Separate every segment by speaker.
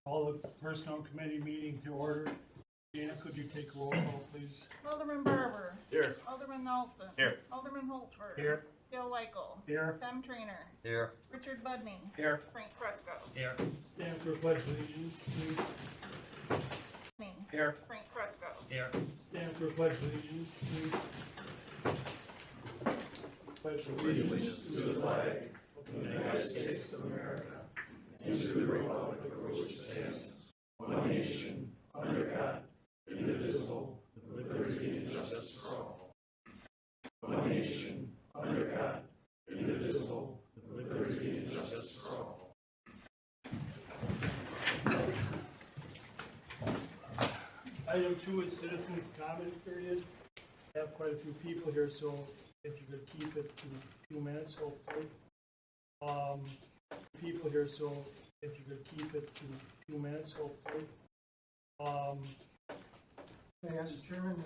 Speaker 1: Call the Personnel Committee meeting to order. Dana, could you take roll call, please?
Speaker 2: Alderman Barber.
Speaker 3: Here.
Speaker 2: Alderman Nelson.
Speaker 3: Here.
Speaker 2: Alderman Holtford.
Speaker 1: Here.
Speaker 2: Gil Weichel.
Speaker 1: Here.
Speaker 2: Tom Trainer.
Speaker 3: Here.
Speaker 2: Richard Budney.
Speaker 3: Here.
Speaker 2: Frank Fresco.
Speaker 3: Here.
Speaker 1: Stand for pledge allegiance, please.
Speaker 3: Here.
Speaker 2: Frank Fresco.
Speaker 3: Here.
Speaker 1: Stand for pledge allegiance, please. Pledge allegiance
Speaker 4: To the flag of the United States of America and to the republic for which it stands, one nation, under God, indivisible, with liberty and justice for all. One nation, under God, indivisible, with liberty and justice for all.
Speaker 1: Item 2 is citizens' comment period. We have quite a few people here, so if you could keep it to 2 minutes, hopefully. People here, so if you could keep it to 2 minutes, hopefully.
Speaker 5: Mr. Chairman,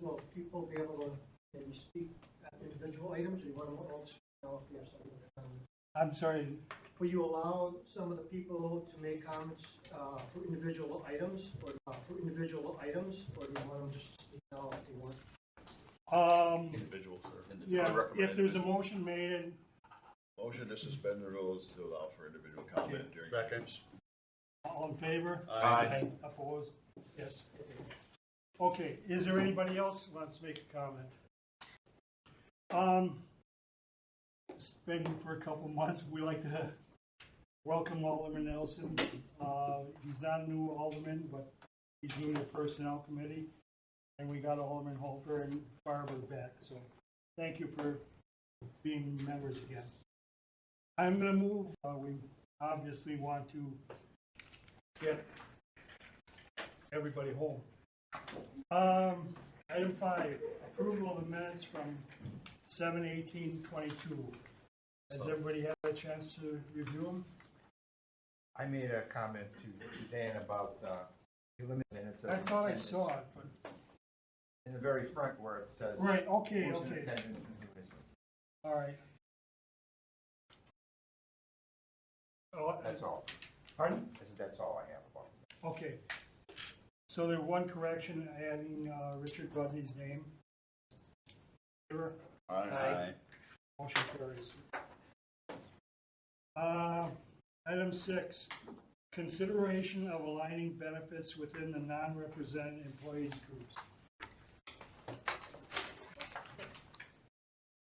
Speaker 5: will people be able to maybe speak at individual items, or you want to also know if you have something to comment?
Speaker 1: I'm sorry,
Speaker 5: Will you allow some of the people to make comments for individual items, or do you want them just to speak now if they want?
Speaker 3: Individual, sir.
Speaker 1: yeah, if there's a motion made,
Speaker 6: Motion to suspend the rules to allow for individual comment during.
Speaker 3: Second.
Speaker 1: all in favor?
Speaker 3: Aye.
Speaker 1: Opposed? Yes. Okay, is there anybody else who wants to make a comment? It's been for a couple months. We like to welcome Alderman Nelson. He's not a new alderman, but he's new to the Personnel Committee. And we got Alderman Holter and Barber back, so thank you for being members again. I'm going to move. We obviously want to get everybody home. Item 5, approval of the minutes from 7/18/22. Has everybody had a chance to review them?
Speaker 7: I made a comment to Dan about eliminating minutes.
Speaker 1: I thought I saw it, but
Speaker 7: In the very front where it says.
Speaker 1: right. Okay.
Speaker 7: who's in
Speaker 1: Okay.
Speaker 7: attendance and who isn't.
Speaker 1: All right. Oh,
Speaker 7: That's all.
Speaker 1: pardon?
Speaker 7: I said that's all I have about it.
Speaker 1: Okay. So there's one correction, adding Richard Budney's name. Favor?
Speaker 6: Aye.
Speaker 1: Motion carries. Item 6, consideration of aligning benefits within the non-represented employees groups.
Speaker 2: Thanks.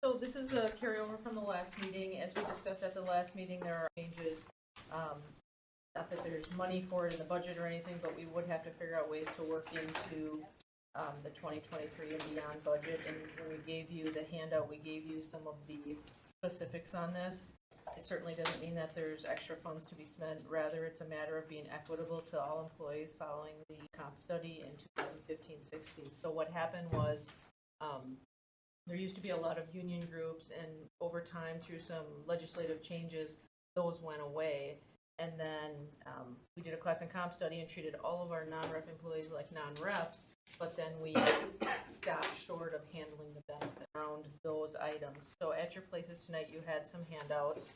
Speaker 2: So this is a carryover from the last meeting. As we discussed at the last meeting, there are changes. Not that there's money for it in the budget or anything, but we would have to figure out ways to work into the 2023 and beyond budget. And when we gave you the handout, we gave you some of the specifics on this. It certainly doesn't mean that there's extra funds to be spent. Rather, it's a matter of being equitable to all employees following the comp study in 2015-16. So what happened was there used to be a lot of union groups, and over time, through some legislative changes, those went away. And then we did a class and comp study and treated all of our non-rep employees like non-reps, but then we stopped short of handling the benefit around those items. So at your places tonight, you had some handouts.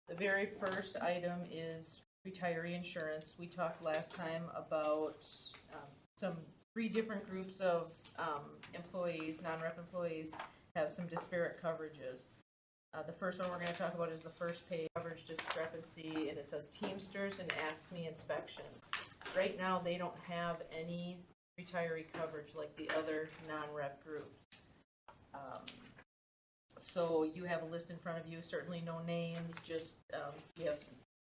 Speaker 2: The very first item is retiree insurance. We talked last time about some 3 different groups of employees, non-rep employees, have some disparate coverages. The first one we're going to talk about is the first pay coverage discrepancy, and it says Teamsters and AFSCME inspections. Right now, they don't have any retiree coverage like the other non-rep groups. So you have a list in front of you, certainly no names, just we have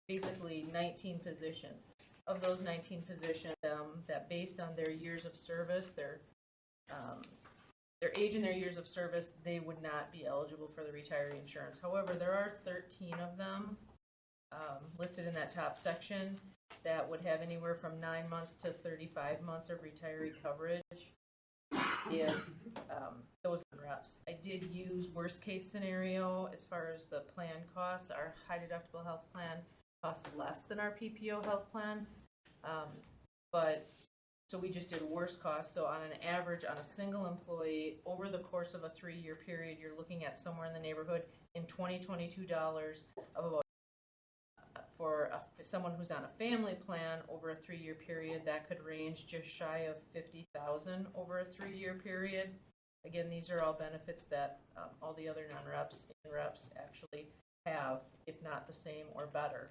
Speaker 2: basically 19 positions. Of those 19 positions, that based on their years of service, their age and their years of service, they would not be eligible for the retiree insurance. However, there are 13 of them listed in that top section that would have anywhere from 9 months to 35 months of retiree coverage if those reps. I did use worst case scenario as far as the plan costs. Our high deductible health plan costs less than our PPO health plan, so we just did worst cost. So on an average, on a single employee, over the course of a 3-year period, you're looking at somewhere in the neighborhood in 2022 dollars of about For someone who's on a family plan over a 3-year period, that could range just shy of $50,000 over a 3-year period. Again, these are all benefits that all the other non-reps and reps actually have, if not the same or better.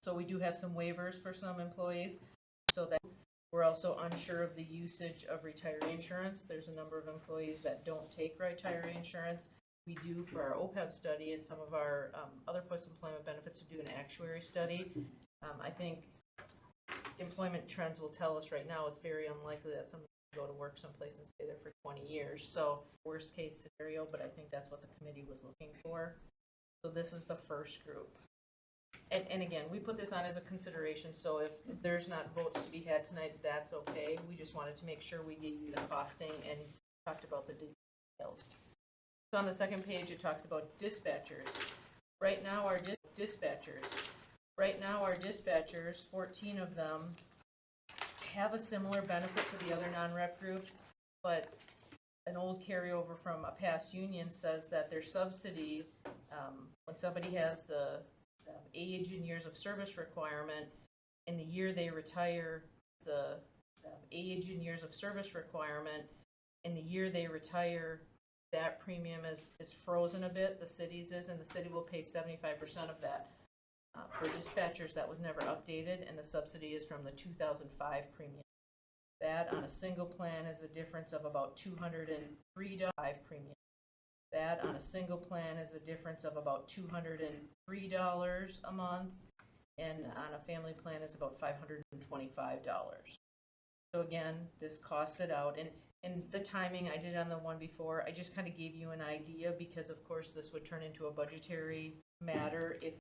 Speaker 2: So we do have some waivers for some employees, so that we're also unsure of the usage of retiree insurance. There's a number of employees that don't take retiree insurance. We do for our OPEB study and some of our other post-employment benefits to do an actuary study. I think employment trends will tell us right now it's very unlikely that someone will go to work someplace and stay there for 20 years. So worst case scenario, but I think that's what the committee was looking for. So this is the first group. And again, we put this on as a consideration, so if there's not votes to be had tonight, that's okay. We just wanted to make sure we gave you the costing and talked about the details. So on the second page, it talks about dispatchers. Right now, our dispatchers, 14 of them, have a similar benefit to the other non-rep groups, but an old carryover from a past union says that their subsidy, when somebody has the age and years of service requirement, in the year they retire, the age and years of service requirement, in the year they retire, that premium is frozen a bit, the city's is, and the city will pay 75% of that. For dispatchers, that was never updated, and the subsidy is from the 2005 premium. That on a single plan is a difference of about $203 premium. That on a single plan is a difference of about $203 a month, and on a family plan is about $525. So again, this costs it out, and the timing I did on the one before, I just kind of gave you an idea because of course this would turn into a budgetary matter if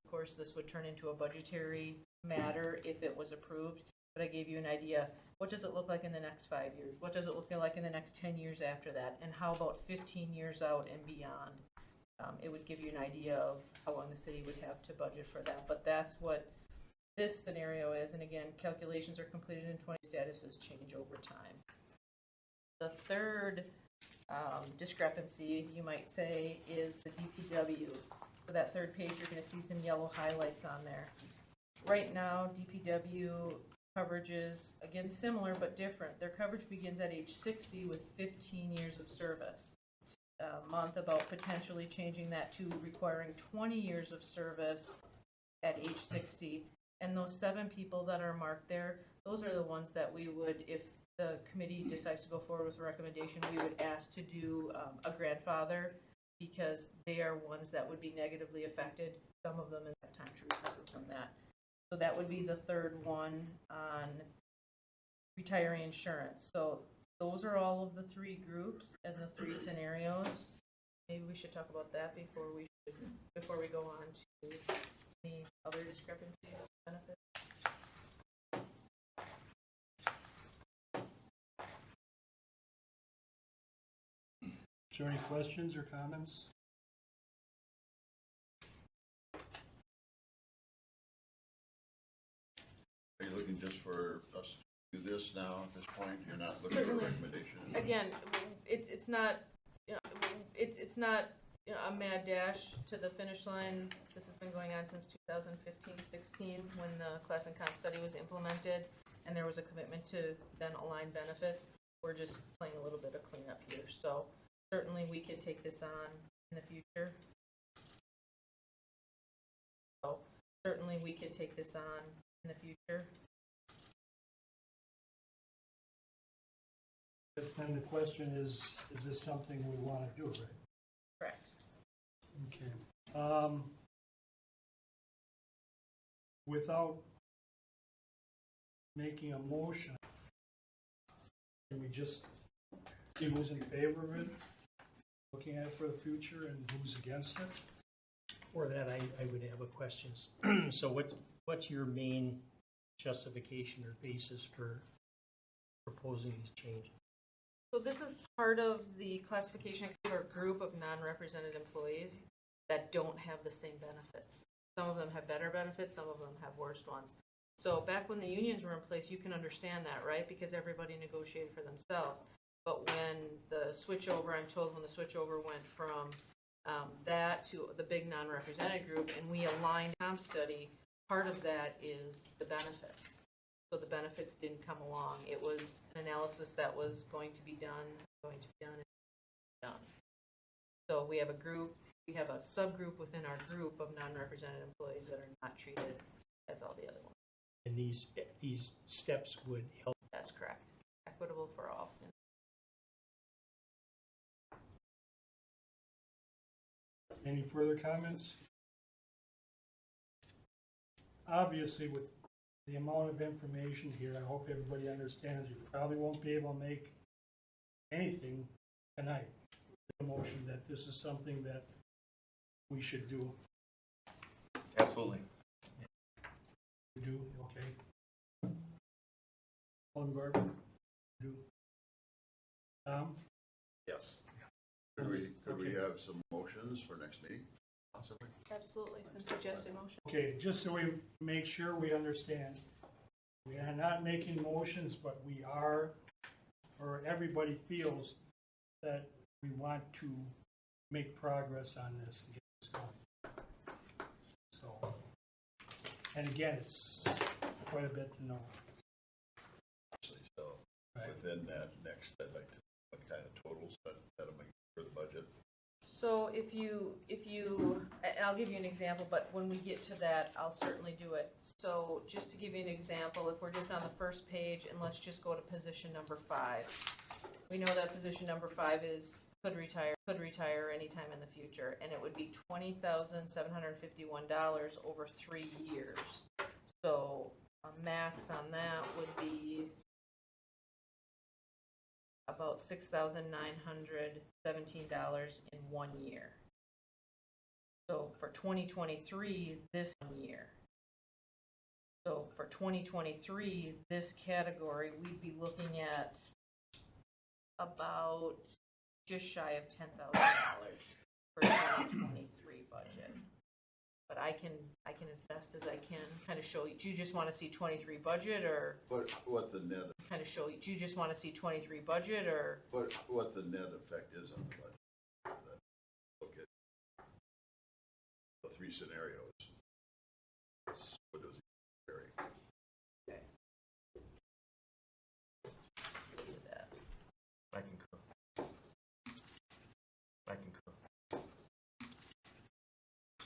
Speaker 2: it was approved. But I gave you an idea. What does it look like in the next 5 years? What does it look like in the next 10 years after that? And how about 15 years out and beyond? It would give you an idea of how long the city would have to budget for that. But that's what this scenario is. And again, calculations are completed in 20 statuses change over time. The third discrepancy, you might say, is the DPW. So that third page, you're going to see some yellow highlights on there. Right now, DPW coverages, again, similar but different. Their coverage begins at age 60 with 15 years of service. Month about potentially changing that to requiring 20 years of service at age 60. And those 7 people that are marked there, those are the ones that we would, if the committee decides to go forward with a recommendation, we would ask to do a grandfather, because they are ones that would be negatively affected, some of them in that time to recover from that. So that would be the third one on retiree insurance. So those are all of the 3 groups and the 3 scenarios. Maybe we should talk about that before we go on to any other discrepancies, benefits.
Speaker 1: Is there any questions or comments?
Speaker 6: Are you looking just for us to do this now at this point? You're not looking for a recommendation?
Speaker 2: Again, it's not, it's not a mad dash to the finish line. This has been going on since 2015-16 when the class and comp study was implemented, and there was a commitment to then align benefits. We're just playing a little bit of cleanup here. So certainly we could take this on in the future.
Speaker 1: Then the question is this something we want to do, right?
Speaker 2: Correct.
Speaker 1: Okay. Without making a motion, can we just see who's in favor of it, looking at it for the future, and who's against it?
Speaker 8: For that, I would have a question. So what's your main justification or basis for proposing these changes?
Speaker 2: So this is part of the classification or group of non-represented employees that don't have the same benefits. Some of them have better benefits, some of them have worse ones. So back when the unions were in place, you can understand that, right? Because everybody negotiated for themselves. But when the switchover, I'm told when the switchover went from that to the big non-represented group, and we aligned comp study, part of that is the benefits. So the benefits didn't come along. It was an analysis that was going to be done, and done. So we have a subgroup within our group of non-represented employees that are not treated as all the other ones.
Speaker 8: And these steps would help.
Speaker 2: That's correct. Equitable for all.
Speaker 1: Any further comments? Obviously, with the amount of information here, I hope everybody understands you probably won't be able to make anything tonight. The motion that this is something that we should do.
Speaker 3: Absolutely.
Speaker 1: You do, okay. Oldenburg, do. Tom?
Speaker 3: Yes.
Speaker 6: Could we
Speaker 1: Okay.
Speaker 6: have some motions for next meeting, possibly?
Speaker 2: Absolutely, some suggested motion.
Speaker 1: Okay, just so we make sure we understand, we are not making motions, but we are, or everybody feels that we want to make progress on this and get this going. So, and again, it's quite a bit to know.
Speaker 6: Actually, so
Speaker 1: Right.
Speaker 6: within that next, I'd like to, what kind of totals that I'm making for the budget?
Speaker 2: So if you, and I'll give you an example, but when we get to that, I'll certainly do it. So just to give you an example, if we're just on the first page, and let's just go to position number 5. We know that position number 5 is could retire anytime in the future, and it would be $20,751 over 3 years. So a max on that would be about $6,917 in 1 year. So for 2023, this 1 year. So for 2023, this category, we'd be looking at about just shy of $10,000 for 2023 budget. But I can as best as I can kind of show you. Do you just want to see 23 budget, or
Speaker 6: What the net,
Speaker 2: kind of show you? Do you just want to see 23 budget, or
Speaker 6: what the net effect is on the budget? That- Look at the 3 scenarios. What does it vary?
Speaker 2: do that?
Speaker 3: I concur.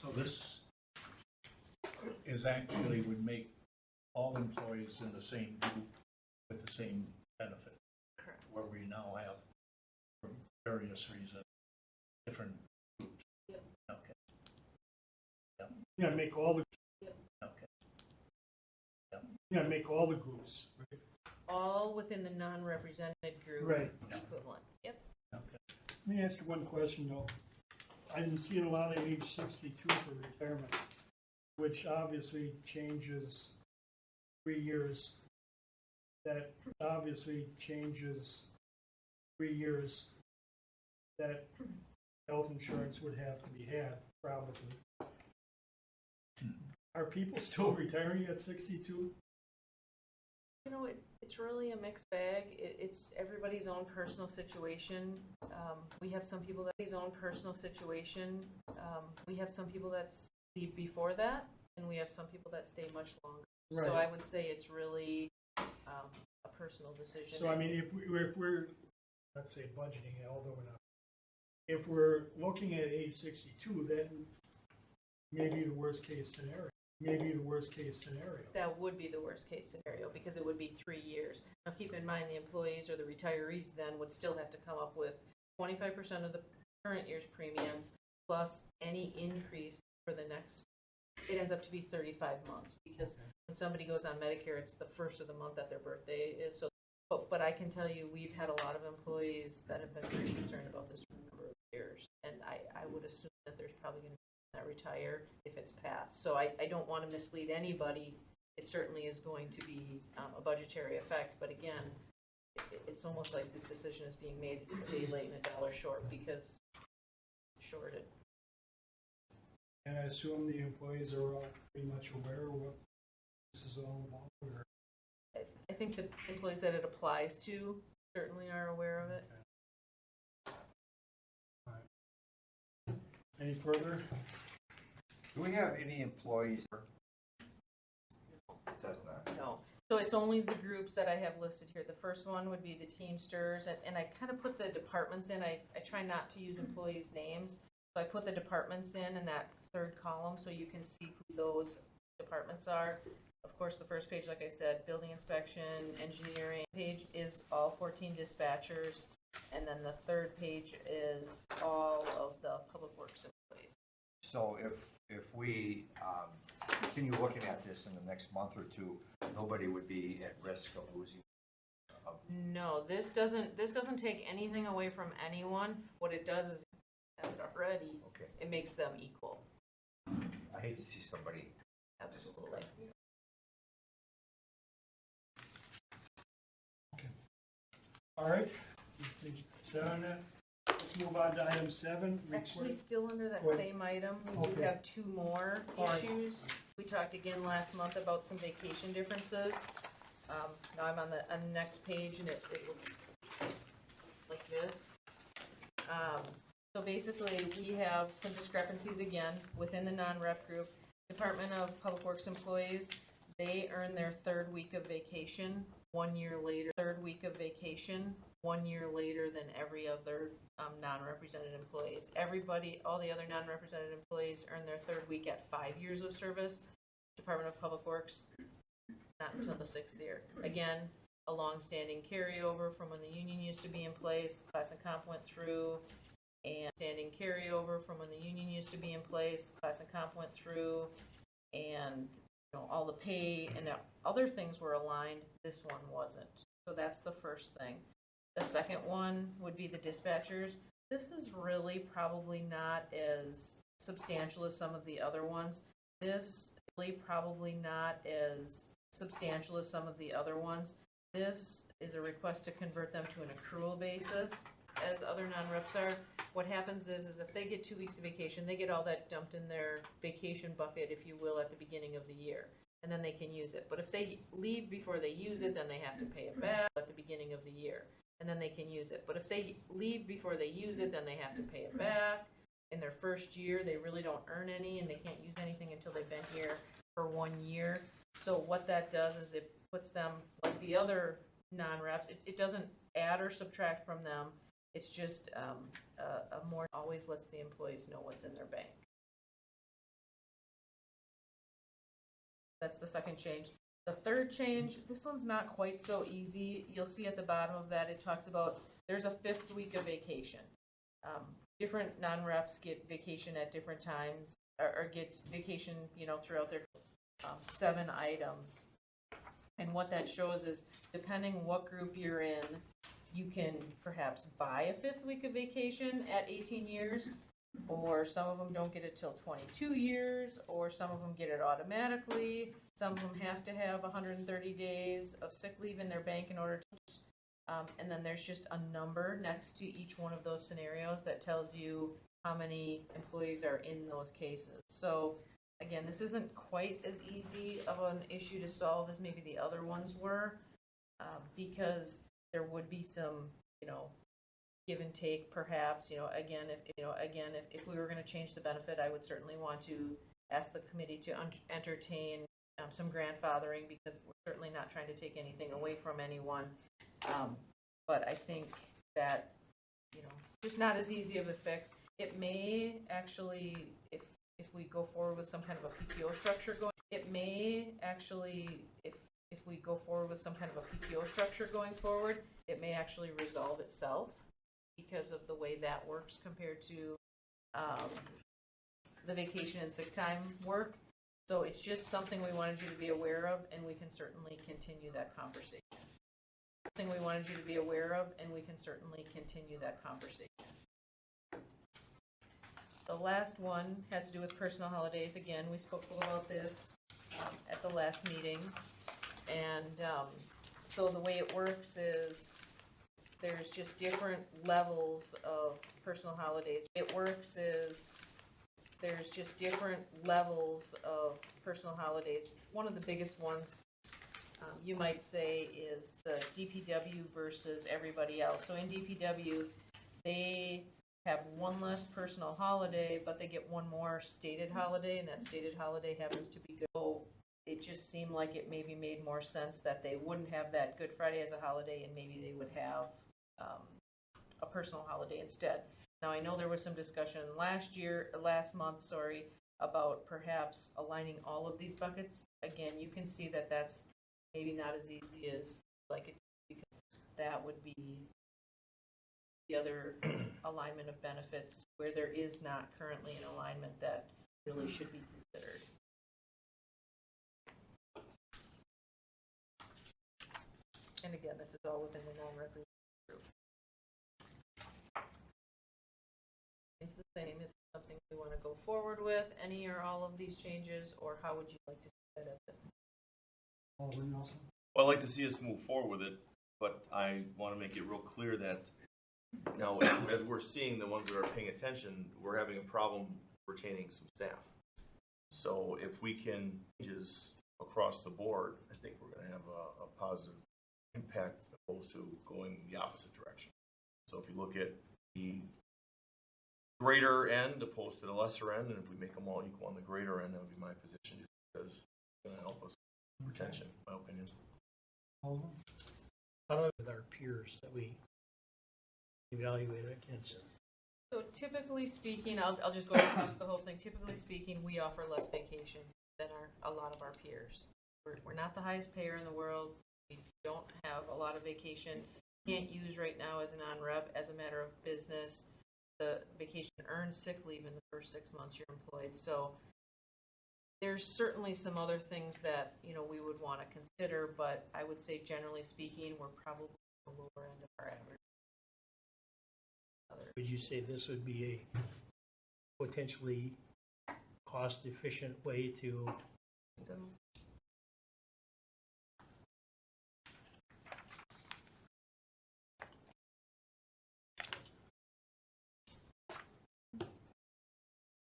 Speaker 9: So this is actually would make all employees in the same group with the same benefit,
Speaker 2: Correct.
Speaker 9: where we now have, for various reasons, different groups.
Speaker 2: Yep.
Speaker 9: Okay,
Speaker 1: You gotta make all the,
Speaker 9: okay.
Speaker 1: you gotta make all the groups, right?
Speaker 2: All within the non-represented group.
Speaker 1: Right.
Speaker 2: Equivalent. Yep.
Speaker 9: Okay.
Speaker 1: Let me ask you one question though. I've been seeing a lot of age 62 for retirement, which obviously changes 3 years. That obviously changes 3 years that health insurance would have to be had, probably. Are people still retiring at 62?
Speaker 2: You know, it's really a mixed bag. It's everybody's own personal situation. We have some people that leave before that, and we have some people that stay much longer.
Speaker 1: Right.
Speaker 2: So I would say it's really a personal decision.
Speaker 1: So I mean, if we're, let's say budgeting, although we're not, if we're looking at age 62, then maybe the worst case scenario.
Speaker 2: That would be the worst case scenario, because it would be 3 years. Now keep in mind, the employees or the retirees then would still have to come up with 25% of the current year's premiums plus any increase for the next, it ends up to be 35 months, because when somebody goes on Medicare, it's the first of the month that their birthday is. So, but I can tell you, we've had a lot of employees that have been very concerned about this for a number of years, and I would assume that there's probably going to be that retire if it's passed. So I don't want to mislead anybody. It certainly is going to be a budgetary effect, but again, it's almost like this decision is being made a day late and $1 short because shorted.
Speaker 1: And I assume the employees are all pretty much aware of what this is all about, or?
Speaker 2: I think the employees that it applies to certainly are aware of it.
Speaker 1: All right. Any further?
Speaker 7: Do we have any employees
Speaker 2: So it's only the groups that I have listed here. The first one would be the Teamsters, and I kind of put the departments in. I try not to use employees' names, so I put the departments in that third column so you can see who those departments are. Of course, the first page, like I said, building inspection, engineering. Page is all 14 dispatchers, and then the third page is all of the public works employees.
Speaker 7: So if we continue looking at this in the next month or two, nobody would be at risk of losing.
Speaker 2: No, this doesn't take anything away from anyone. What it does is, already,
Speaker 7: Okay.
Speaker 2: it makes them equal.
Speaker 7: I hate to see somebody.
Speaker 2: Absolutely.
Speaker 1: All right, set on that. Let's move on to item 7.
Speaker 2: Actually, still under that
Speaker 1: Go ahead.
Speaker 2: same item, we do
Speaker 1: Okay.
Speaker 2: have 2 more
Speaker 1: All right.
Speaker 2: issues. We talked again last month about some vacation differences. Now I'm on the next page, and it looks like this. So basically, we have some discrepancies again within the non-rep group. Department of Public Works employees, they earn their 3rd week of vacation 1 year later. 3rd week of vacation 1 year later than every other non-represented employees. Everybody, all the other non-represented employees earn their 3rd week at 5 years of service. Department of Public Works, not until the 6th year. Again, a long-standing carryover from when the union used to be in place, class and comp went through, and standing carryover from when the union used to be in place, class and comp went through, and all the pay and other things were aligned. This one wasn't. So that's the first thing. The second one would be the dispatchers. This is really probably not as substantial as some of the other ones. This really probably not as substantial as some of the other ones. This is a request to convert them to an accrual basis, as other non-reps are. What happens is if they get 2 weeks of vacation, they get all that dumped in their vacation bucket, if you will, at the beginning of the year, and then they can use it. But if they leave before they use it, then they have to pay it back at the beginning of the year, and then they can use it. But if they leave before they use it, then they have to pay it back. In their first year, they really don't earn any, and they can't use anything until they've been here for 1 year. So what that does is it puts them, like the other non-reps, it doesn't add or subtract from them. It's just a more, always lets the employees know what's in their bank. That's the second change. The third change, this one's not quite so easy. You'll see at the bottom of that, it talks about there's a 5th week of vacation. Different non-reps get vacation at different times, or get vacation, throughout their 7 items. And what that shows is, depending what group you're in, you can perhaps buy a 5th week of vacation at 18 years, or some of them don't get it till 22 years, or some of them get it automatically. Some of them have to have 130 days of sick leave in their bank in order to, and then there's just a number next to each one of those scenarios that tells you how many employees are in those cases. So again, this isn't quite as easy of an issue to solve as maybe the other ones were, because there would be some, give and take, perhaps. If we were going to change the benefit, I would certainly want to ask the committee to entertain some grandfathering, because we're certainly not trying to take anything away from anyone. But I think that, just not as easy of a fix. It may actually, if we go forward with some kind of a PTO structure going, if we go forward with some kind of a PTO structure going forward, it may actually resolve itself because of the way that works compared to the vacation and sick time work. So it's just something we wanted you to be aware of, and we can certainly continue that conversation. Something we wanted you to be aware of, and we can certainly continue that conversation. The last one has to do with personal holidays. Again, we spoke about this at the last meeting. And so the way it works is there's just different levels of personal holidays. There's just different levels of personal holidays. One of the biggest ones, you might say, is the DPW versus everybody else. So in DPW, they have one less personal holiday, but they get one more stated holiday, and that stated holiday happens to be good. So it just seemed like it maybe made more sense that they wouldn't have that Good Friday as a holiday, and maybe they would have a personal holiday instead. Now, I know there was some discussion last month, about perhaps aligning all of these buckets. Again, you can see that that's maybe not as easy as like it, because that would be the other alignment of benefits where there is not currently an alignment that really should be considered. And again, this is all within the non-represented group. It's the same. Is it something we want to go forward with, any or all of these changes, or how would you like to see that?
Speaker 1: Alderman Nelson?
Speaker 3: Well, I'd like to see us move forward with it, but I want to make it real clear that now, as we're seeing the ones that are paying attention, we're having a problem retaining some staff. So if we can changes across the board, I think we're going to have a positive impact as opposed to going the opposite direction. So if you look at the greater end opposed to the lesser end, and if we make them all equal on the greater end, that would be my position, because it's going to help us with retention, in my opinion.
Speaker 1: Alderman?
Speaker 8: How about with our peers that we evaluate against?
Speaker 2: So typically speaking, I'll just go across the whole thing. Typically speaking, we offer less vacation than a lot of our peers. We're not the highest payer in the world. We don't have a lot of vacation. Can't use right now as a non-rep as a matter of business the vacation earned sick leave in the first 6 months you're employed. So there's certainly some other things that we would want to consider, but I would say generally speaking, we're probably the lower end of our average.
Speaker 8: Would you say this would be a potentially cost-efficient way to?
Speaker 2: So,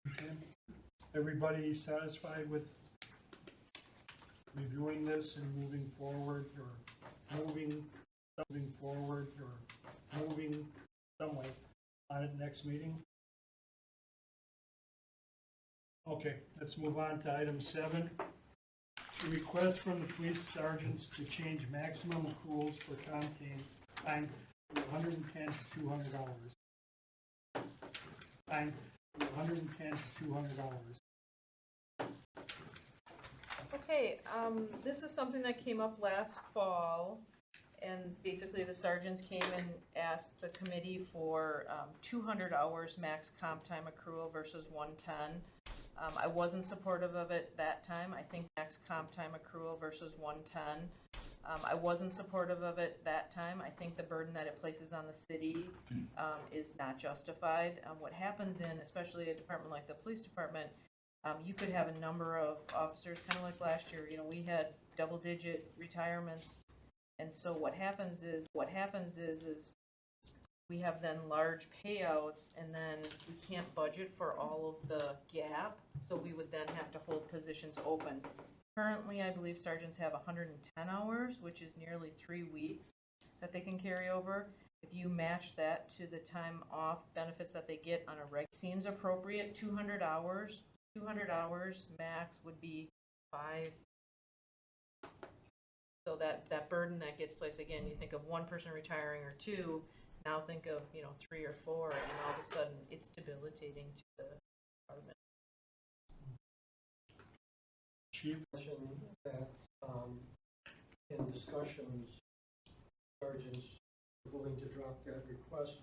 Speaker 1: Okay. Everybody satisfied with reviewing this and moving forward, or moving forward, or moving some way on it next meeting? Okay, let's move on to item 7. A request from the police sergeants to change maximum accruals for time from $110 to $200. Time from $110 to $200.
Speaker 2: okay, this is something that came up last fall, and basically the sergeants came and asked the committee for 200 hours max comp time accrual versus 110. I wasn't supportive of it that time. I think max comp time accrual versus 110. I wasn't supportive of it that time. I think the burden that it places on the city is not justified. What happens in, especially a department like the police department, you could have a number of officers, kind of like last year. We had double-digit retirements, and so what happens is we have then large payouts, and then we can't budget for all of the gap, so we would then have to hold positions open. Currently, I believe sergeants have 110 hours, which is nearly 3 weeks that they can carry over. If you match that to the time off benefits that they get on a regular, seems appropriate. 200 hours max would be 5. So that burden that gets placed, again, you think of one person retiring or 2, now think of 3 or 4, and all of a sudden it's debilitating to the department.
Speaker 5: Chief mentioned that in discussions, sergeants were willing to drop that request.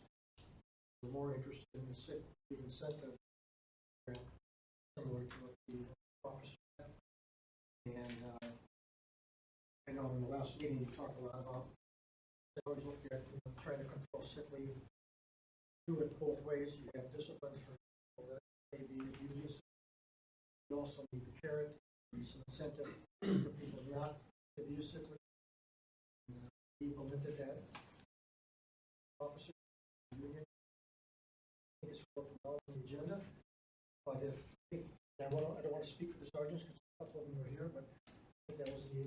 Speaker 5: We're more interested in the sick leave incentive program, similar to what the officer had. And I know in the last meeting you talked a lot about they always look at trying to control sick leave. Do it both ways. You have discipline for people that may be abusers. You also need to carrot. Some incentive for people not to be sick leave. We implemented that. Officer union. I think it's well on the agenda. But if I don't want to speak for the sergeants because a couple of them are here, but I think that was the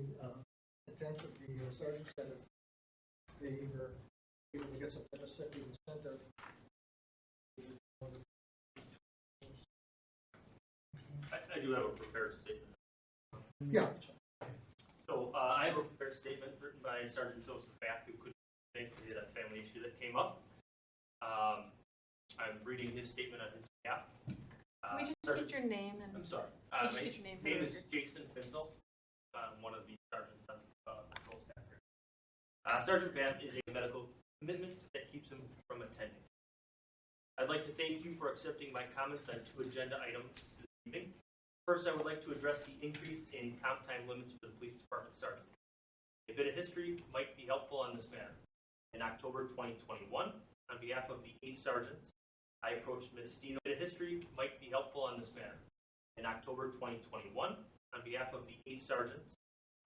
Speaker 5: intent of the sergeants that if they were able to get some type of sick leave incentive.
Speaker 10: I do have a prepared statement.
Speaker 5: Yeah.
Speaker 10: I have a prepared statement written by Sergeant Joseph Bath, who couldn't make it. He had a family issue that came up. I'm reading his statement on his behalf.
Speaker 2: Can we just get your name and?
Speaker 10: I'm sorry.
Speaker 2: Can we just
Speaker 10: My
Speaker 2: get your name for
Speaker 10: name
Speaker 2: the
Speaker 10: is
Speaker 2: record?
Speaker 10: Jason Finzel. I'm one of the sergeants on patrol staff here. Sergeant Bath is a medical commitment that keeps him from attending. I'd like to thank you for accepting my comments on 2 agenda items this evening. First, I would like to address the increase in comp time limits for the police department sergeant. A bit of history might be helpful on this matter. In October 2021, on behalf of the 8 sergeants, I approached Ms. Stino. A bit of history might be helpful on this matter. In October 2021, on behalf of the 8 sergeants,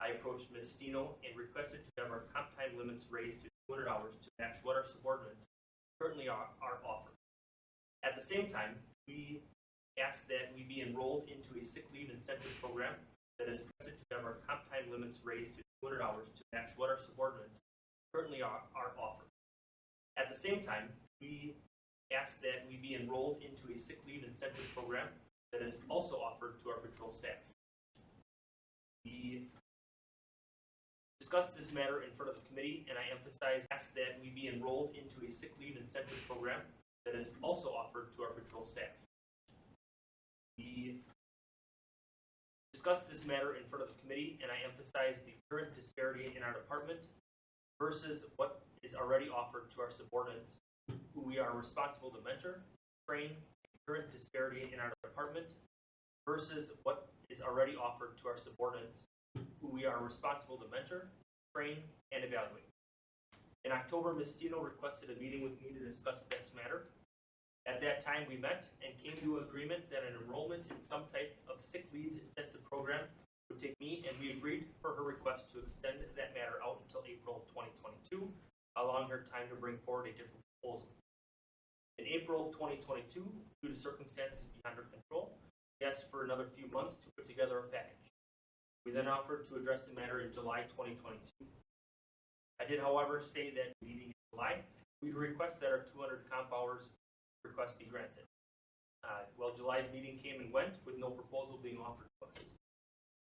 Speaker 10: I approached Ms. Stino and requested to have our comp time limits raised to 200 hours to match what our subordinates currently are offered. At the same time, we asked that we be enrolled into a sick leave incentive program that is requested to have our comp time limits raised to 200 hours to match what our subordinates currently are offered. At the same time, we asked that we be enrolled into a sick leave incentive program that is also offered to our patrol staff. We discussed this matter in front of the committee, and I asked that we be enrolled into a sick leave incentive program that is also offered to our patrol staff. We discussed this matter in front of the committee, and I emphasized the current disparity in our department versus what is already offered to our subordinates, who we are responsible to mentor, train, and current disparity in our department versus what is already offered to our subordinates, who we are responsible to mentor, train, and evaluate. In October, Ms. Stino requested a meeting with me to discuss this matter. At that time, we met and came to an agreement that an enrollment in some type of sick leave incentive program would take me, and we agreed for her request to extend that matter out until April 2022, allowing her time to bring forward a different proposal. In April of 2022, due to circumstances beyond her control, she asked for another few months to put together a package. We then offered to address the matter in July 2022. I did, however, say that meeting in July, we request that our 200 comp hours request be granted. Well, July's meeting came and went with no proposal being offered to us.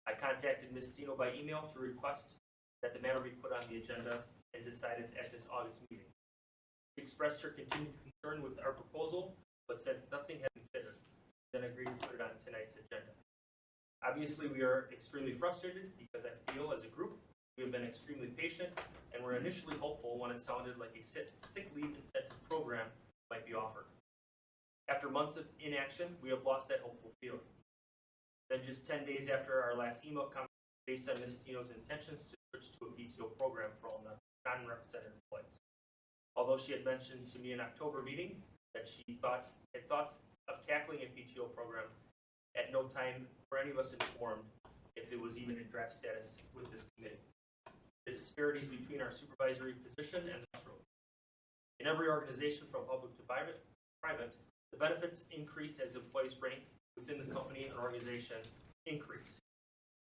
Speaker 10: I contacted Ms. Stino by email to request that the matter be put on the agenda and decided at this August meeting. She expressed her continued concern with our proposal, but said nothing had been considered, then agreed to put it on tonight's agenda. Obviously, we are extremely frustrated because I feel as a group we have been extremely patient and were initially hopeful when it sounded like a sick leave incentive program might be offered. After months of inaction, we have lost that hopeful feeling. Then just 10 days after our last email comment, based on Ms. Stino's intentions to switch to a PTO program for all non-represented employees. Although she had mentioned to me in October meeting that she had thoughts of tackling a PTO program, at no time were any of us informed if it was even in draft status with this committee. The disparities between our supervisory position and the classroom. In every organization from public to private, the benefits increase as employees rank within the company and organization increase.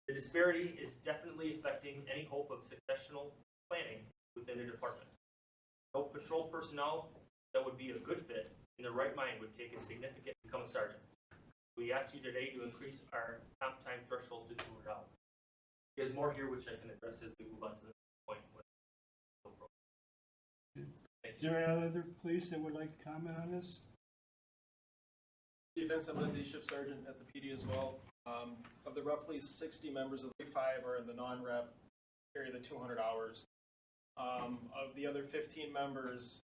Speaker 10: The disparity is definitely affecting any hope of successional planning within a department. No patrol personnel that would be a good fit in their right mind would take a significant become a sergeant. We ask you today to increase our comp time threshold to 200 hours. There's more here which I can address as we move on to the point.
Speaker 1: Is there any other police that would like to comment on this?
Speaker 11: Chief Vince, I'm the D shift sergeant at the PD as well. Of the roughly 60 members, of the 5 are in the non-rep, carry the 200 hours. Of the other 15 members,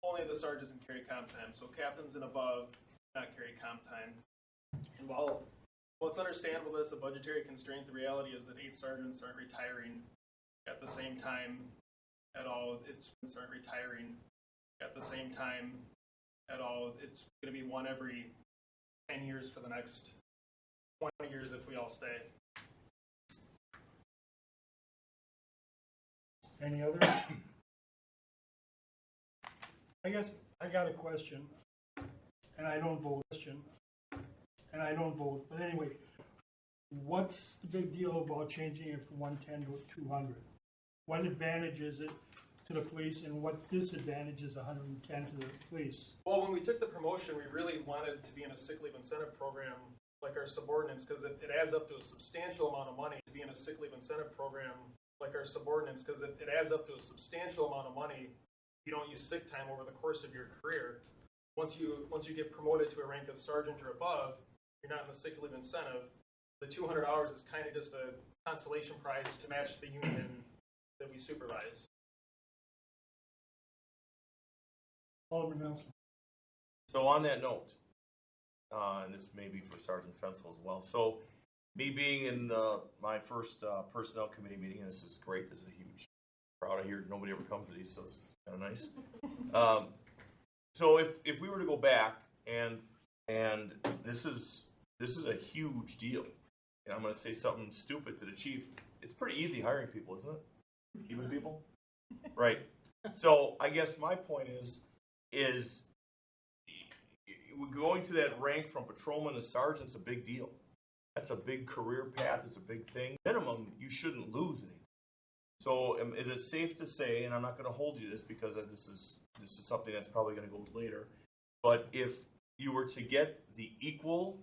Speaker 11: only the sergeants can carry comp time. So captains and above not carry comp time. And while it's understandable that it's a budgetary constraint, the reality is that 8 sergeants aren't retiring at the same time at all. It's retiring at the same time at all. It's going to be one every 10 years for the next 20 years if we all stay.
Speaker 1: Any other? I guess I got a question, and I don't vote. But anyway, what's the big deal about changing it from 110 to 200? What advantage is it to the police, and what disadvantage is 110 to the police?
Speaker 11: Well, when we took the promotion, we really wanted to be in a sick leave incentive program like our subordinates, because it adds up to a substantial amount of money to be in a sick leave incentive program like our subordinates, because it adds up to a substantial amount of money. You don't use sick time over the course of your career. Once you get promoted to a rank of sergeant or above, you're not in the sick leave incentive. The 200 hours is kind of just a consolation prize to match the union that we supervise.
Speaker 1: Alderman Nelson.
Speaker 3: So on that note, and this may be for Sergeant Fensel as well. So me being in my first personnel committee meeting, and this is great. There's a huge crowd. I hear nobody ever comes to these, so it's kind of nice. So if we were to go back and this is a huge deal, and I'm going to say something stupid to the chief. It's pretty easy hiring people, isn't it? Keeping people, right? So I guess my point is going to that rank from patrolman to sergeant's a big deal. That's a big career path. It's a big thing. Minimum, you shouldn't lose anything. So is it safe to say, and I'm not going to hold you to this because this is something that's probably going to go later, but if you were to get the equal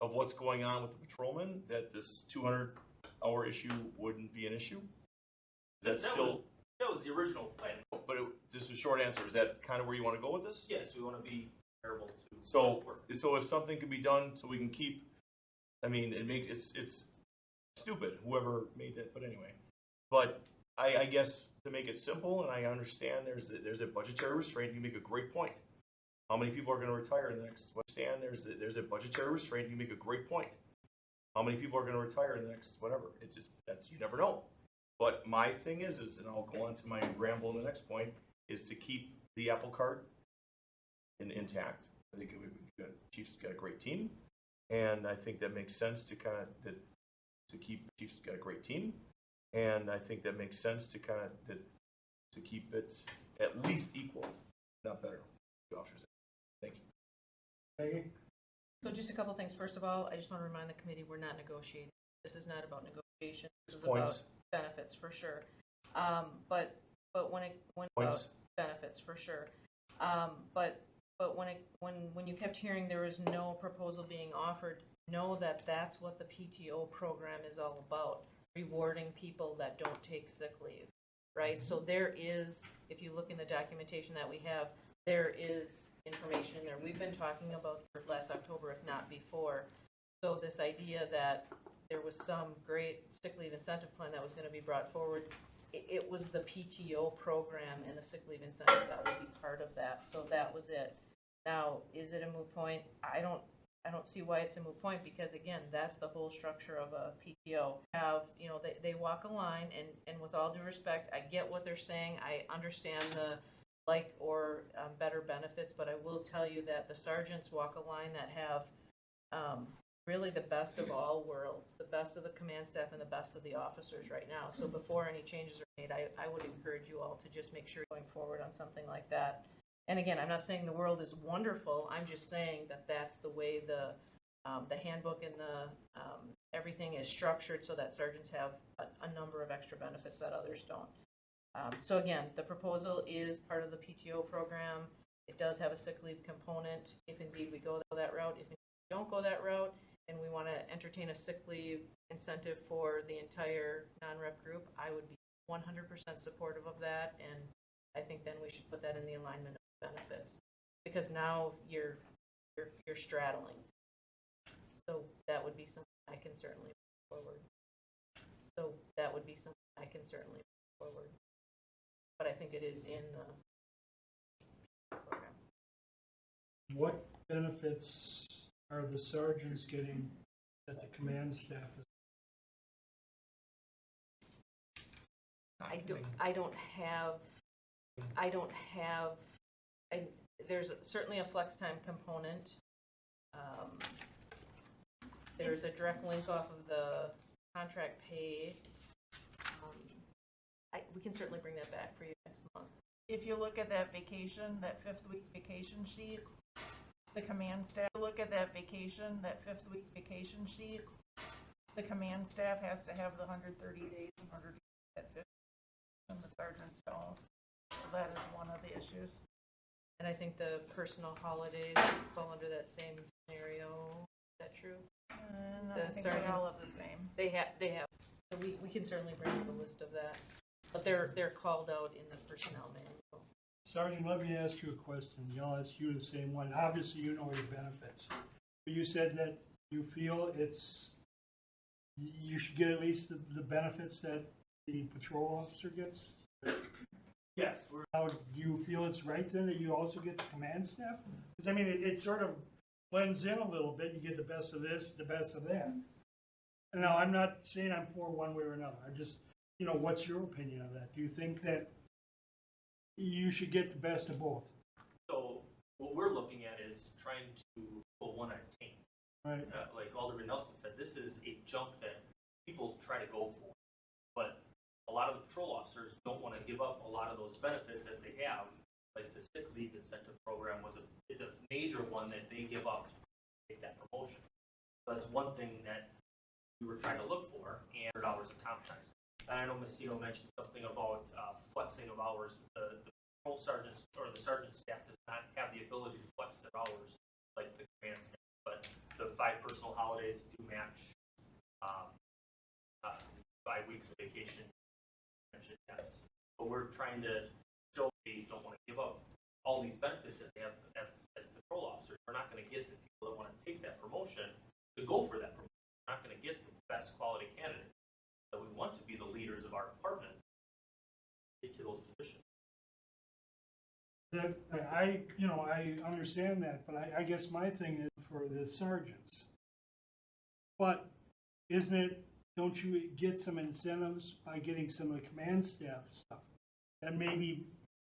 Speaker 3: of what's going on with the patrolman, that this 200-hour issue wouldn't be an issue? That
Speaker 10: was the original plan.
Speaker 3: But just a short answer, is that kind of where you want to go with this?
Speaker 10: Yes, we want to be comparable to.
Speaker 3: So if something can be done so we can keep, I mean, it's stupid, whoever made that, but anyway. But I guess to make it simple, and I understand there's a budgetary restraint, you make a great point. How many people are going to retire in the next, understand there's a budgetary restraint, you make a great point. How many people are going to retire in the next, whatever. It's just, you never know. But my thing is, and I'll go on to my ramble in the next point, is to keep the apple cart intact. I think Chiefs got a great team, and I think that makes sense to keep Chiefs got a great team, and I think that makes sense to keep it at least equal, not better. The officers. Thank you.
Speaker 1: Peggy?
Speaker 2: So just a couple things. First of all, I just want to remind the committee we're not negotiating. This is not about negotiation. This is
Speaker 3: Points.
Speaker 2: about benefits for sure. But when
Speaker 3: Points.
Speaker 2: Benefits for sure. But when you kept hearing there was no proposal being offered, know that that's what the PTO program is all about, rewarding people that don't take sick leave, right? So there is, if you look in the documentation that we have, there is information in there. We've been talking about for last October, if not before. So this idea that there was some great sick leave incentive plan that was going to be brought forward, it was the PTO program and the sick leave incentive that would be part of that. So that was it. Now, is it a moot point? I don't see why it's a moot point, because again, that's the whole structure of a PTO. They walk a line, and with all due respect, I get what they're saying. I understand the better benefits, but I will tell you that the sergeants walk a line that have really the best of all worlds, the best of the command staff and the best of the officers right now. So before any changes are made, I would encourage you all to just make sure going forward on something like that. And again, I'm not saying the world is wonderful. I'm just saying that that's the way the handbook and the everything is structured, so that sergeants have a number of extra benefits that others don't. So again, the proposal is part of the PTO program. It does have a sick leave component if indeed we go that route. If we don't go that route and we want to entertain a sick leave incentive for the entire non-rep group, I would be 100% supportive of that, and I think then we should put that in the alignment of benefits, because now you're straddling. So that would be something I can certainly move forward. But I think it is in the program.
Speaker 1: What benefits are the sergeants getting that the command staff is?
Speaker 2: There's certainly a flex time component. There's a direct link off of the contract pay. We can certainly bring that back for you next month.
Speaker 12: If you look at that vacation, that 5th week vacation sheet, the command staff, look at that vacation, that 5th week vacation sheet, the command staff has to have the 130 days in order to get that 5th, and the sergeants don't. So that is one of the issues.
Speaker 2: And I think the personal holidays fall under that same scenario. Is that true?
Speaker 12: I think they all have the same.
Speaker 2: They have So we can certainly bring you a list of that, but they're called out in the personnel manual.
Speaker 1: Sergeant, let me ask you a question. I'll ask you the same one. Obviously, you know your benefits. But you said that you feel you should get at least the benefits that the patrol officer gets?
Speaker 10: Yes,
Speaker 1: How do you feel it's right then that you also get the command staff? Because I mean, it sort of blends in a little bit. You get the best of this, the best of that. And now, I'm not saying I'm for one way or another. I'm just, what's your opinion of that? Do you think that you should get the best of both?
Speaker 10: so what we're looking at is trying to pull one at a time.
Speaker 1: Right.
Speaker 10: Like Alderman Nelson said, this is a jump that people try to go for. But a lot of the patrol officers don't want to give up a lot of those benefits that they have. Like the sick leave incentive program is a major one that they give up to take that promotion. So that's one thing that we were trying to look for, and hours of comp time. And I know Messino mentioned something about flexing of hours. The patrol sergeants or the sergeant staff does not have the ability to flex their hours like the command staff. But the 5 personal holidays do match 5 weeks of vacation. Yes. But we're trying to show they don't want to give up all these benefits that they have as patrol officers. We're not going to get the people that want to take that promotion to go for that promotion. We're not going to get the best quality candidates that we want to be the leaders of our department into those positions.
Speaker 1: That I understand that, but I guess my thing is for the sergeants. But don't you get some incentives by getting some of the command staff stuff that maybe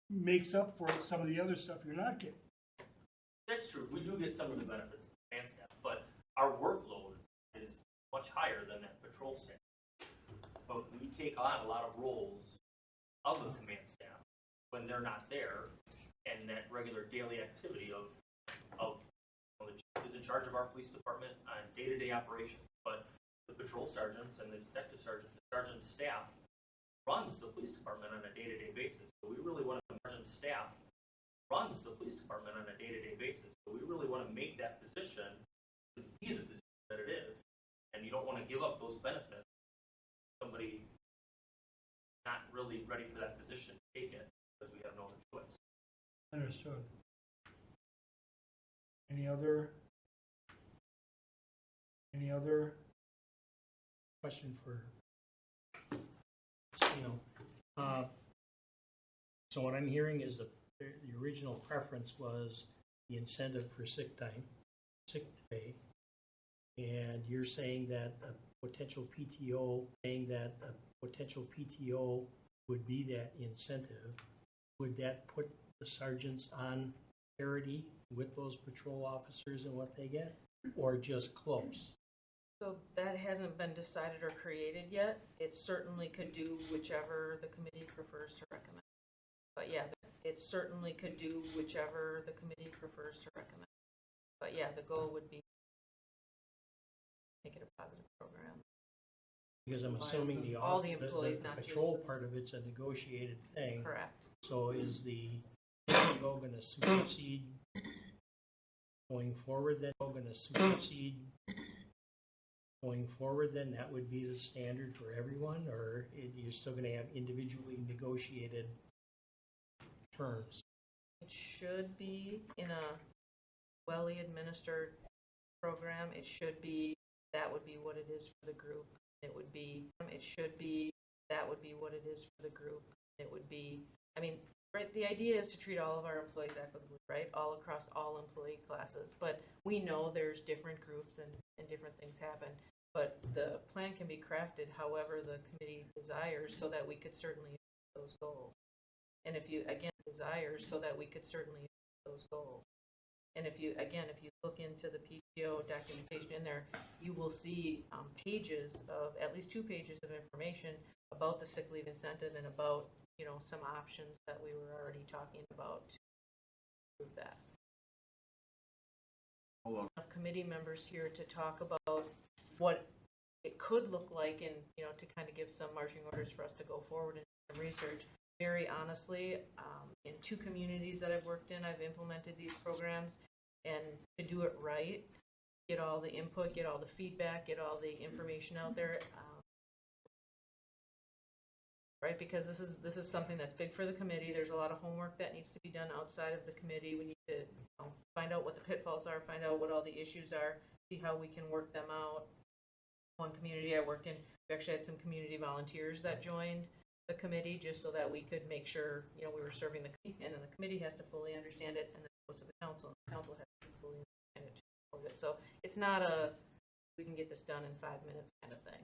Speaker 1: makes up for some of the other stuff you're not getting?
Speaker 10: That's true. We do get some of the benefits of the command staff, but our workload is much higher than that patrol staff. But we take on a lot of roles of the command staff when they're not there, and that regular daily activity of the chief is in charge of our police department on day-to-day operations, but the patrol sergeants and the detective sergeants, the sergeant staff runs the police department on a day-to-day basis. So we really want to sergeant staff runs the police department on a day-to-day basis. So we really want to make that position to be the position that it is, and you don't want to give up those benefits. Somebody not really ready for that position, take it because we have no other choice.
Speaker 1: Understood. Any other
Speaker 8: Question for so what I'm hearing is the original preference was the incentive for sick pay, and you're saying that a potential PTO would be that incentive. Would that put the sergeants on parity with those patrol officers and what they get, or just close?
Speaker 2: So that hasn't been decided or created yet. It certainly could do whichever the committee prefers to recommend. But yeah, it certainly could do whichever the committee prefers to recommend. But yeah, the goal would be make it a positive program.
Speaker 8: Because I'm assuming
Speaker 2: all the employees, not just
Speaker 8: patrol part of it's a negotiated thing.
Speaker 2: Correct.
Speaker 8: So is the PTO going to supersede going forward? Then that would be the standard for everyone, or you're still going to have individually negotiated terms?
Speaker 2: It should be in a well-y administered program. It should be, that would be what it is for the group. It should be, that would be what it is for the group. It would be, right, the idea is to treat all of our employees equitably, right, all across all employee classes. But we know there's different groups and different things happen. But the plan can be crafted however the committee desires so that we could certainly achieve those goals. And if you look into the PTO documentation in there, you will see pages of, at least 2 pages of information about the sick leave incentive and about, some options that we were already talking about to improve that. Enough committee members here to talk about what it could look like and, to kind of give some marching orders for us to go forward and do some research. Very honestly, in 2 communities that I've worked in, I've implemented these programs, and to do it right, get all the input, get all the feedback, get all the information out there, right? Because this is something that's big for the committee. There's a lot of homework that needs to be done outside of the committee. We need to find out what the pitfalls are, find out what all the issues are, see how we can work them out. One community I worked in, we actually had some community volunteers that joined the committee just so that we could make sure, we were serving the committee, and then the committee has to fully understand it, and then it goes to the council, and the council has to fully understand it to support it. So it's not a, we can get this done in 5 minutes kind of thing.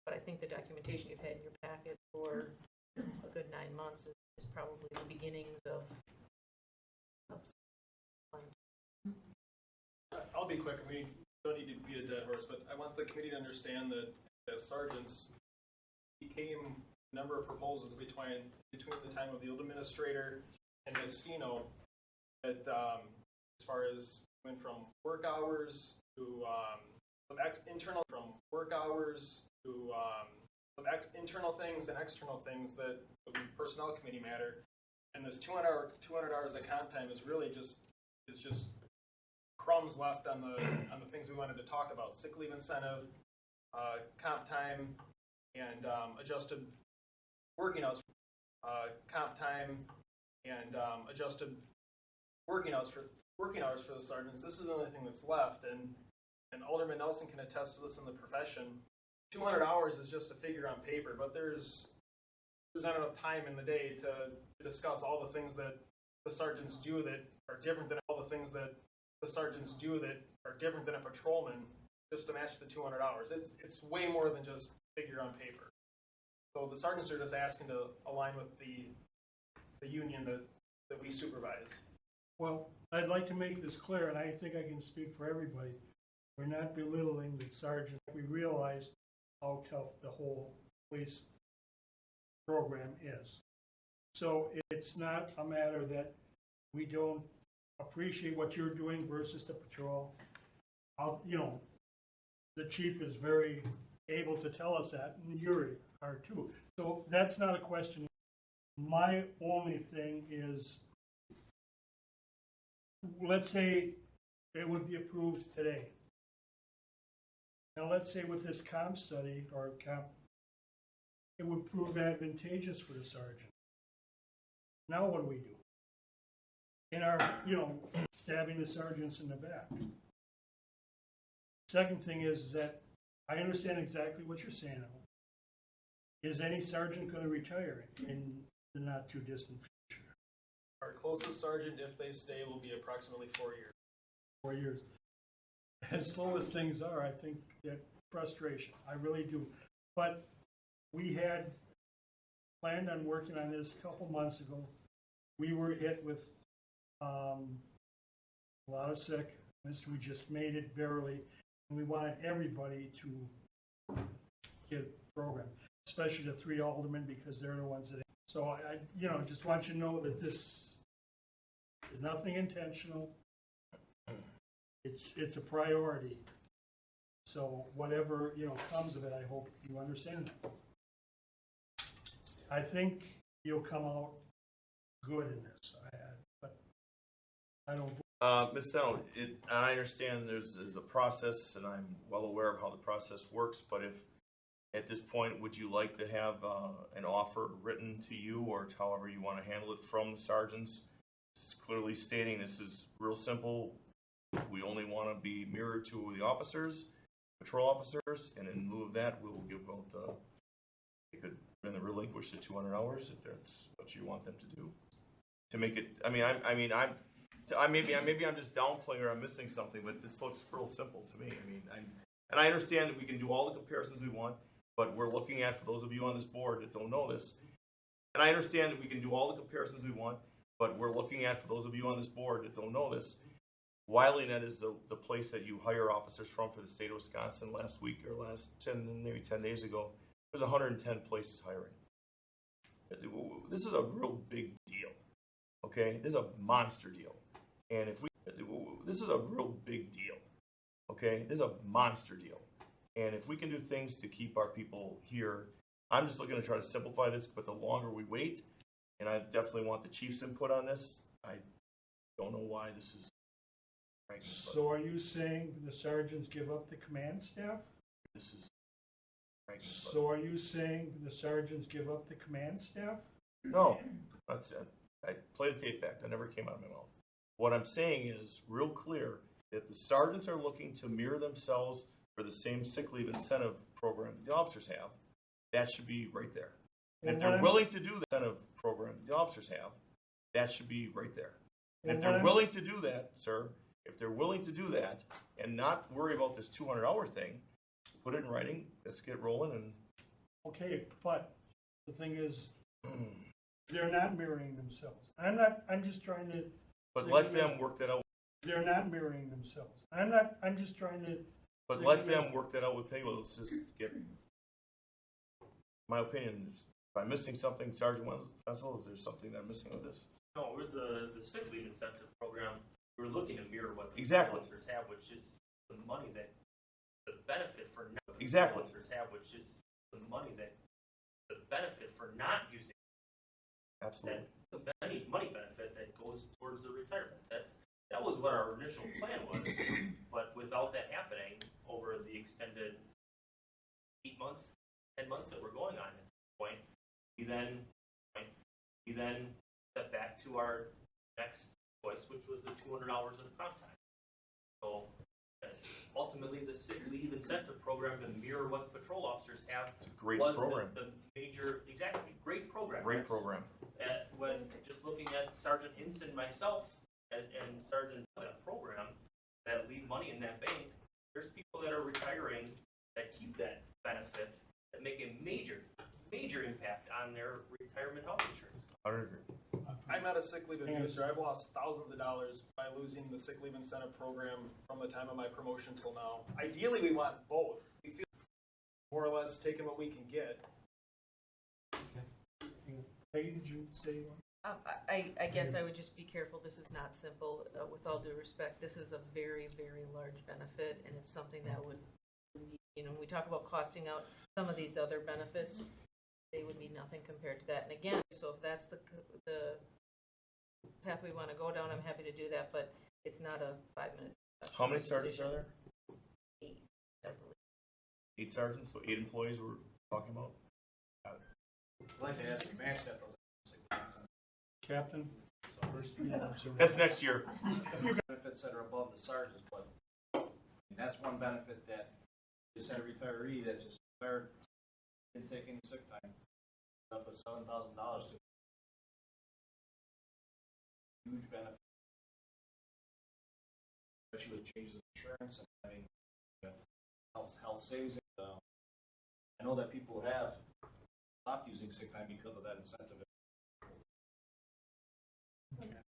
Speaker 2: But I think the documentation you've had in your packet for a good 9 months is probably the beginnings of
Speaker 11: I'll be quick. We don't need to beat a dead horse, but I want the committee to understand that as sergeants became a number of proposals between the time of the old administrator and Ms. Sino, that as far as went from work hours to some internal things and external things that would be personnel committee matter, and this 200 hours of comp time is really just crumbs left on the things we wanted to talk about: sick leave incentive, comp time, and adjusted working hours. Comp time and adjusted working hours for the sergeants. This is the only thing that's left, and Alderman Nelson can attest to this in the profession. 200 hours is just a figure on paper, but there's not enough time in the day to discuss all the things that the sergeants do that are different than a patrolman, just to match the 200 hours. It's way more than just a figure on paper. So the sergeants are just asking to align with the union that we supervise.
Speaker 1: Well, I'd like to make this clear, and I think I can speak for everybody. We're not belittling the sergeant. We realize how tough the whole police program is. So it's not a matter that we don't appreciate what you're doing versus the patrol. The chief is very able to tell us that, and you are too. So that's not a question. My only thing is, let's say it would be approved today. Now, let's say with this comp study it would prove advantageous for the sergeant. Now what do we do? In our, stabbing the sergeants in the back. Second thing is that I understand exactly what you're saying. Is any sergeant going to retire in the not too distant future?
Speaker 11: Our closest sergeant, if they stay, will be approximately 4 years.
Speaker 1: 4 years. As slow as things are, I think that frustration. I really do. But we had planned on working on this a couple months ago. We were hit with a lot of sick. We just made it barely. And we wanted everybody to get a program, especially the 3 aldermen, because they're the ones that. So I just want you to know that this is nothing intentional. It's a priority. So whatever comes of it, I hope you understand that. I think you'll come out good in this. But I don't.
Speaker 3: Ms. Steno, I understand there's a process, and I'm well aware of how the process works, but if at this point, would you like to have an offer written to you, or however you want to handle it, from the sergeants, clearly stating this is real simple, we only want to be mirrored to the officers, patrol officers, and in lieu of that, we will give out they could relinquish the 200 hours if that's what you want them to do. To make it, maybe I'm just downplaying or I'm missing something, but this looks real simple to me. And I understand that we can do all the comparisons we want, but we're looking at, for those of you on this board that don't know this, and I understand that we can do all the comparisons we want, but we're looking at, for those of you on this board that don't know this, WileyNet is the place that you hire officers from for the state of Wisconsin. Last week or maybe 10 days ago, there's 110 places hiring. This is a real big deal. Okay, this is a monster deal. And this is a real big deal. Okay, this is a monster deal. And if we can do things to keep our people here, I'm just looking to try to simplify this, but the longer we wait, and I definitely want the chief's input on this, I don't know why this is.
Speaker 1: So are you saying the sergeants give up the command staff?
Speaker 3: This is ranking.
Speaker 1: So are you saying the sergeants give up the command staff?
Speaker 3: No, that's it. I played a tape back. That never came out of my mouth. What I'm saying is real clear that the sergeants are looking to mirror themselves for the same sick leave incentive program the officers have. That should be right there. And if they're willing to do the incentive program the officers have, that should be right there. And if they're willing to do that, sir, if they're willing to do that and not worry about this 200-hour thing, put it in writing. Let's get rolling. And
Speaker 1: Okay, but the thing is, they're not mirroring themselves. I'm just trying to.
Speaker 3: but let them work that out.
Speaker 1: They're not mirroring themselves. I'm just trying to.
Speaker 3: But let them work that out with payroll. Let's just get. My opinion is, if I'm missing something, Sergeant Wenzel, is there something that I'm missing with this?
Speaker 10: No, with the sick leave incentive program, we're looking to mirror what the
Speaker 3: Exactly.
Speaker 10: officers have, which is the money that the benefit for not
Speaker 3: Exactly.
Speaker 10: officers have, which is the money that the benefit for not using
Speaker 3: Absolutely.
Speaker 10: that money benefit that goes towards the retirement. That was what our initial plan was, but without that happening over the extended 8 months, 10 months that we're going on at this point, we then step back to our next choice, which was the 200 hours of comp time. So ultimately, the sick leave incentive program to mirror what patrol officers have
Speaker 3: It's a great
Speaker 10: was
Speaker 3: program.
Speaker 10: the major, exactly, great program.
Speaker 3: Great
Speaker 10: That's-
Speaker 3: program.
Speaker 10: when just looking at Sergeant Hinson, myself, and Sergeant that program that leave money in that bank, there's people that are retiring that keep that benefit that make a major impact on their retirement health insurance.
Speaker 3: I would agree.
Speaker 11: I'm not a sick leave abuser. I've lost thousands of dollars by losing the sick leave incentive program from the time of my promotion till now. Ideally, we want both. We feel more or less taking what we can get.
Speaker 1: Peggy, did you say one?
Speaker 2: I guess I would just be careful. This is not simple. With all due respect, this is a very, very large benefit, and it's something that would, when we talk about costing out some of these other benefits, they would mean nothing compared to that. And again, so if that's the path we want to go down, I'm happy to do that, but it's not a 5-minute.
Speaker 3: How many sergeants are there?
Speaker 2: 8, I believe.
Speaker 3: 8 sergeants, so 8 employees we're talking about?
Speaker 13: I'd like to ask you, match that those
Speaker 1: Captain? First,
Speaker 3: That's next year.
Speaker 13: benefits that are above the sergeants, but that's one benefit that just had a retiree that just retired, didn't take any sick time, up with $7,000 to huge benefit. Especially with changes in insurance and having health savings. I know that people have stopped using sick time because of that incentive.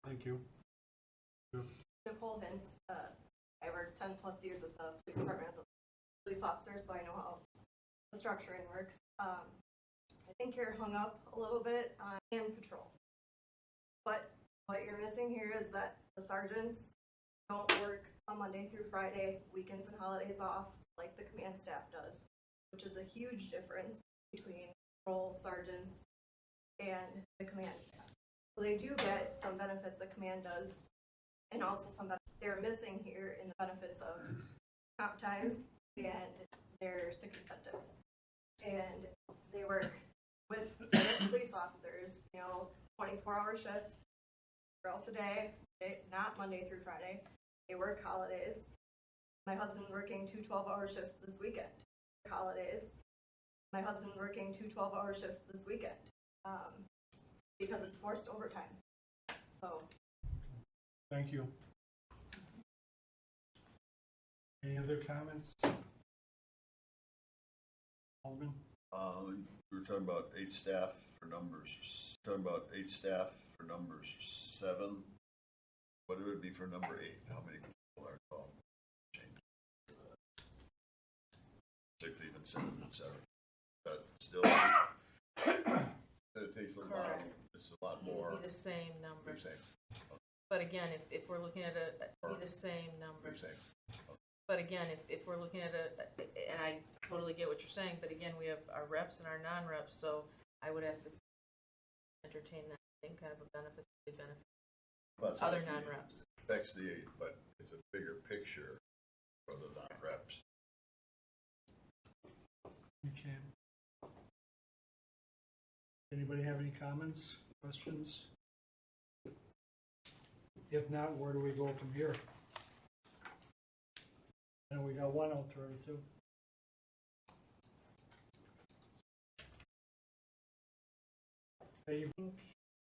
Speaker 1: Thank you.
Speaker 14: Nicole Vince, I worked 10 plus years with the police department as a police officer, so I know how the structuring works. I think you're hung up a little bit on hand patrol. But what you're missing here is that the sergeants don't work on Monday through Friday, weekends and holidays off like the command staff does, which is a huge difference between patrol sergeants and the command staff. So they do get some benefits the command does, and also some benefits they're missing here in the benefits of comp time and their sick incentive. And they work with police officers, 24-hour shifts throughout the day, not Monday through Friday. They work holidays. My husband's working 2 12-hour shifts this weekend. Holidays. My husband's working 2 12-hour shifts this weekend. Because it's forced overtime. So.
Speaker 1: Thank you. Any other comments? Alderman?
Speaker 6: We were talking about 8 staff for numbers. 7. What would it be for number 8? How many people are involved? Change. Sick leave and 7, etc. But still, it takes a lot. It's a lot more.
Speaker 2: Be the same number.
Speaker 6: Same.
Speaker 2: But again, if we're looking at be the same number.
Speaker 6: Same.
Speaker 2: But again, if we're looking at and I totally get what you're saying, but again, we have our reps and our non-reps, so I would ask to entertain that same kind of a benefit, other non-reps.
Speaker 6: Affects the 8, but it's a bigger picture for the non-reps.
Speaker 1: Okay. Anybody have any comments, questions? If not, where do we go from here? And we got one alternative. Hey,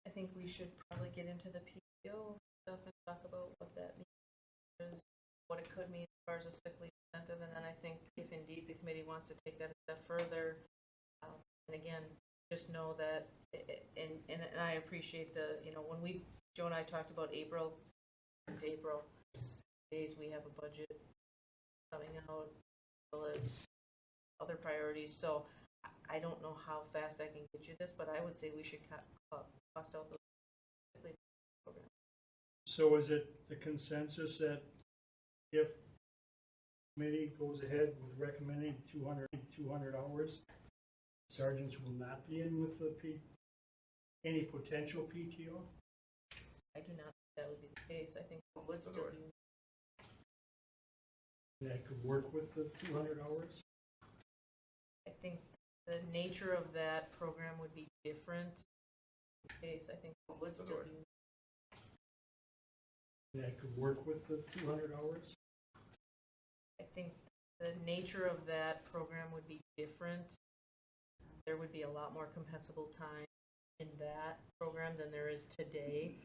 Speaker 2: I think we should probably get into the PTO stuff and talk about what that means, what it could mean as far as a sick leave incentive, and then I think if indeed the committee wants to take that a step further, and again, just know that, and I appreciate the, when Joe and I talked about April, days we have a budget coming out, as well as other priorities, so I don't know how fast I can get you this, but I would say we should cost out those sick leave programs.
Speaker 1: so is it the consensus that if the committee goes ahead with recommending 200 hours, sergeants will not be in with any potential PTO?
Speaker 2: I do not think that would be the case. I think we would still do.
Speaker 1: That could work with the 200 hours?
Speaker 2: I think the nature of that program would be different. Case, I think we would still do.
Speaker 1: That could work with the 200 hours?
Speaker 2: I think the nature of that program would be different. There would be a lot more compensable time in that program than there is today.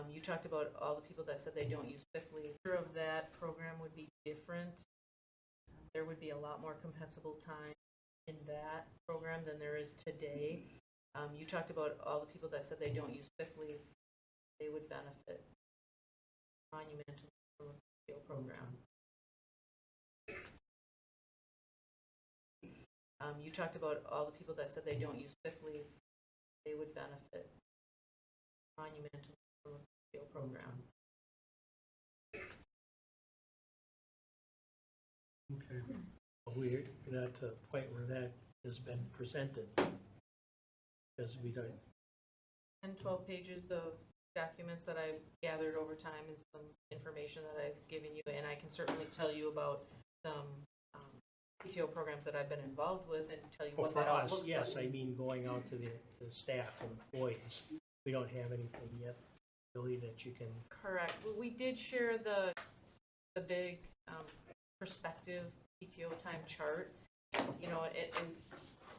Speaker 2: You talked about all the people that said they don't use sick leave. The nature of that program would be different. There would be a lot more compensable time in that program than there is today. You talked about all the people that said they don't use sick leave. They would benefit monumentally from a PTO program. You talked about all the people that said they don't use sick leave. They would benefit monumentally from a PTO program.
Speaker 1: Okay.
Speaker 8: We're not at the point where that has been presented, because we don't.
Speaker 2: 10, 12 pages of documents that I've gathered over time and some information that I've given you, and I can certainly tell you about some PTO programs that I've been involved with and tell you what that all looks like.
Speaker 8: Yes, I mean going out to the staff, to employees. We don't have anything yet, really, that you can.
Speaker 2: Correct. Well, we did share the big perspective PTO time chart. And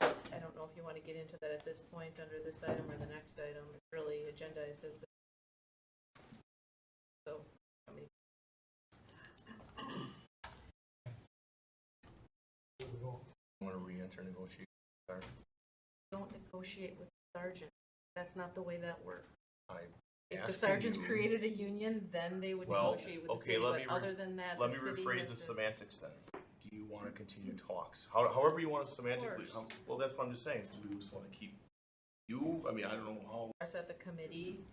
Speaker 2: I don't know if you want to get into that at this point under this item or the next item. It's really agendized as the. So, I mean.
Speaker 3: Want to re-enter negotiation?
Speaker 2: Don't negotiate with the sergeant. That's not the way that works. If the
Speaker 3: asking
Speaker 2: sergeants
Speaker 3: you-
Speaker 2: created a union, then they would negotiate with the city. But other than that,
Speaker 3: let
Speaker 2: the
Speaker 3: me
Speaker 2: city
Speaker 3: rephrase
Speaker 2: has
Speaker 3: the
Speaker 2: to-
Speaker 3: semantics then. Do you want to continue talks? However you want to semantically.
Speaker 2: Of course.
Speaker 3: Well, that's what I'm just saying. Do we just want to keep you? I mean, I don't know how.
Speaker 2: At the committee,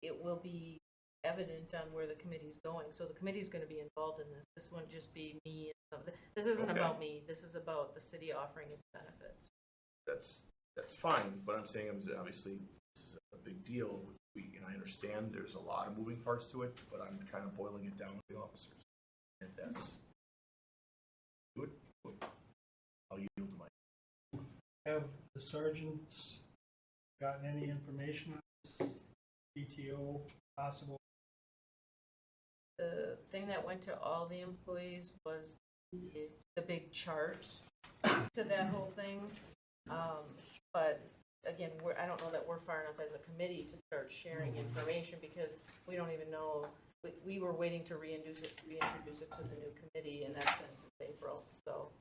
Speaker 2: it will be evident on where the committee's going. So the committee's going to be involved in this. This won't just be me. And something. This isn't
Speaker 3: Okay.
Speaker 2: about me. This is about the city offering its benefits.
Speaker 3: That's fine, but I'm saying obviously this is a big deal. And I understand there's a lot of moving parts to it, but I'm kind of boiling it down to the officers. And if that's good, I'll yield to my.
Speaker 1: Have the sergeants gotten any information on this PTO possible?
Speaker 2: The thing that went to all the employees was the big chart to that whole thing. But again, I don't know that we're far enough as a committee to start sharing information because we don't even know. We were waiting to reintroduce it to the new committee, and that's been since April. So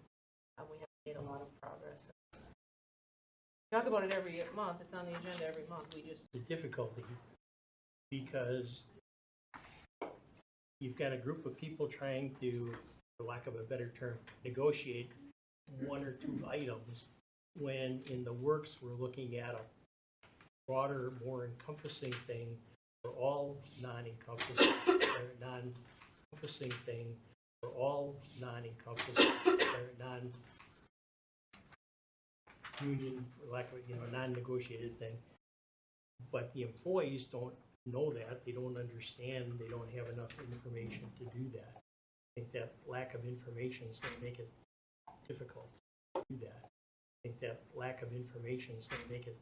Speaker 2: we have made a lot of progress. We talk about it every month. It's on the agenda every month. We just
Speaker 8: The difficulty, because you've got a group of people trying to, for lack of a better term, negotiate one or two items, when in the works we're looking at a broader, more encompassing thing for all non-encompassing, or non-encompassing thing for all non-encompassing, or non-union, for lack of non-negotiated thing. But the employees don't know that, they don't understand, they don't have enough information to do that. I think that lack of information is going to make it difficult to do that. I think that lack of information is going to make it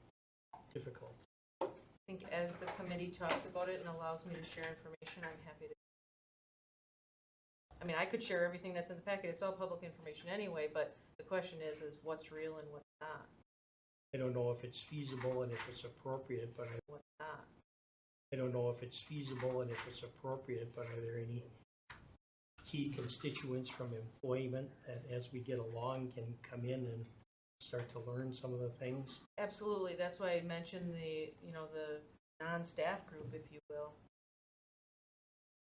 Speaker 8: difficult.
Speaker 2: I think as the committee talks about it and allows me to share information, I'm happy to. I mean, I could share everything that's in the packet. It's all public information anyway, but the question is what's real and what's not.
Speaker 8: I don't know if it's feasible and if it's appropriate, but
Speaker 2: What's not.
Speaker 8: I don't know if it's feasible and if it's appropriate, but are there any key constituents from employment that as we get along can come in and start to learn some of the things?
Speaker 2: Absolutely. That's why I mentioned the non-staff group, if you will.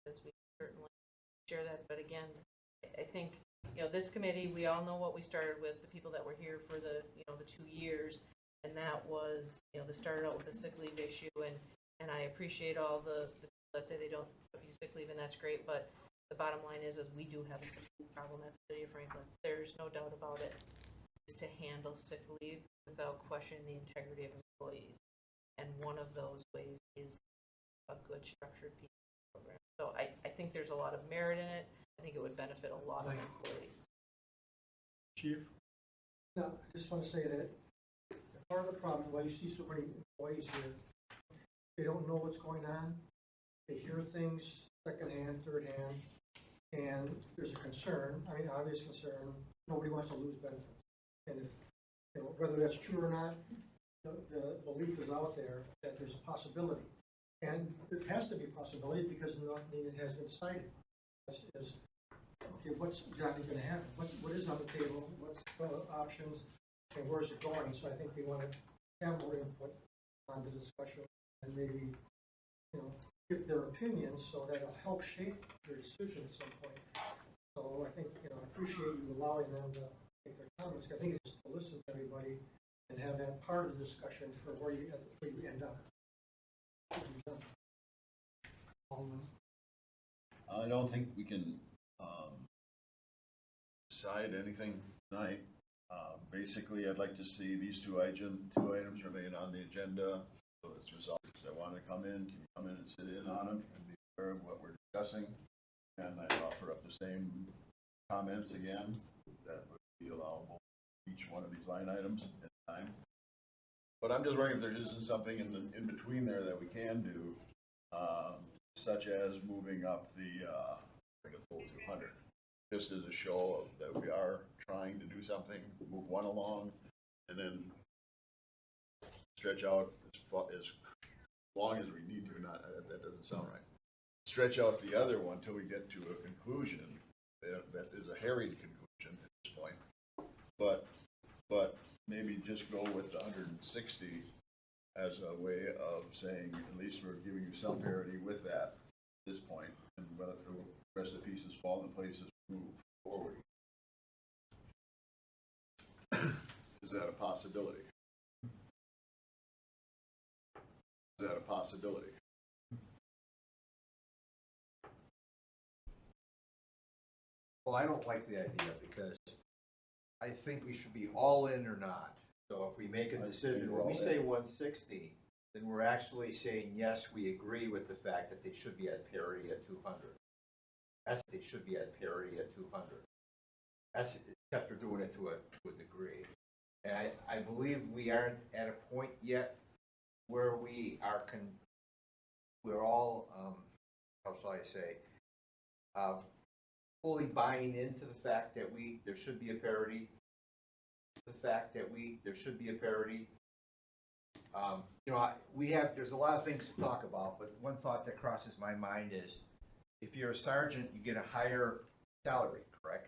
Speaker 2: Because we certainly share that. But again, I think, this committee, we all know what we started with, the people that were here for the 2 years. And that was, they started out with the sick leave issue. And I appreciate all the let's say they don't use sick leave, and that's great. But the bottom line is we do have a sick leave problem at the city of Franklin. There's no doubt about it. Is to handle sick leave without questioning the integrity of employees. And one of those ways is a good structured PTO program. So I think there's a lot of merit in it. I think it would benefit a lot of employees.
Speaker 1: Chief?
Speaker 5: Now, I just want to say that part of the problem, why you see so many employees here, they don't know what's going on. They hear things secondhand, thirdhand, and there's a concern, obvious concern. Nobody wants to lose benefits. And if, whether that's true or not, the belief is out there that there's a possibility. And it has to be a possibility because nothing has been decided. Is okay, what's exactly going to happen? What is on the table? What's the options? And where's it going? So I think they want to have more input on the discussion and maybe, give their opinions so that it'll help shape their decision at some point. So I think, I appreciate you allowing them to make their comments. I think it's just to listen to everybody and have that part of the discussion for where you end up.
Speaker 6: I don't think we can decide anything tonight. Basically, I'd like to see these two items remain on the agenda. So as results that want to come in, can come in and sit in on them and be aware of what we're discussing. And I offer up the same comments again that would be allowable for each one of these line items at a time. But I'm just wondering if there isn't something in between there that we can do, such as moving up the full 200, just as a show of that we are trying to do something, move one along, and then stretch out as long as we need to. Not that doesn't sound right. Stretch out the other one till we get to a conclusion. That is a harried conclusion at this point. But maybe just go with the 160 as a way of saying at least we're giving you some parity with that at this point, and whether the rest of the pieces fall in place as we move forward. Is that a possibility? Is that a possibility?
Speaker 7: Well, I don't like the idea because I think we should be all in or not. So if we make a decision, when we say 160, then we're actually saying, yes, we agree with the fact that they should be at parity at 200. They should be at parity at 200. That's, except for doing it to a degree. And I believe we aren't at a point yet where we are, we're all, how shall I say, fully buying into the fact that there should be a parity. The fact that there should be a parity. There's a lot of things to talk about, but one thought that crosses my mind is, if you're a sergeant, you get a higher salary, correct?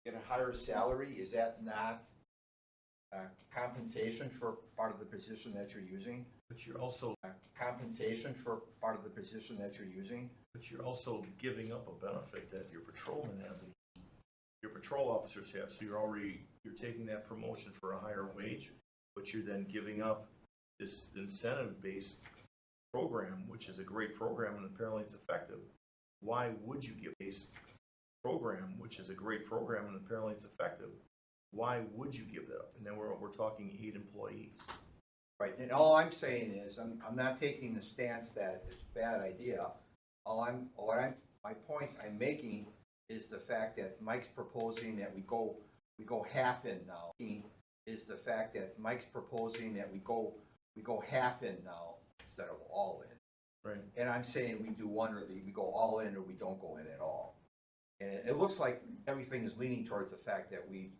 Speaker 7: You get a higher salary. Is that not compensation for part of the position that you're using?
Speaker 3: But you're also
Speaker 7: compensation for part of the position that you're using.
Speaker 3: But you're also giving up a benefit that your patrolmen have, your patrol officers have. So you're taking that promotion for a higher wage, but you're then giving up this incentive-based program, which is a great program and apparently it's effective. Why would you give a based program, which is a great program and apparently it's effective? Why would you give that up? And then we're talking 8 employees.
Speaker 7: Right, and all I'm saying is, I'm not taking the stance that it's a bad idea. My point I'm making is the fact that Mike's proposing that we go half in now. Is the fact that Mike's proposing that we we go half in now instead of all in.
Speaker 3: Right.
Speaker 7: And I'm saying we do one or we go all in or we don't go in at all. And it looks like everything is leaning towards the fact that we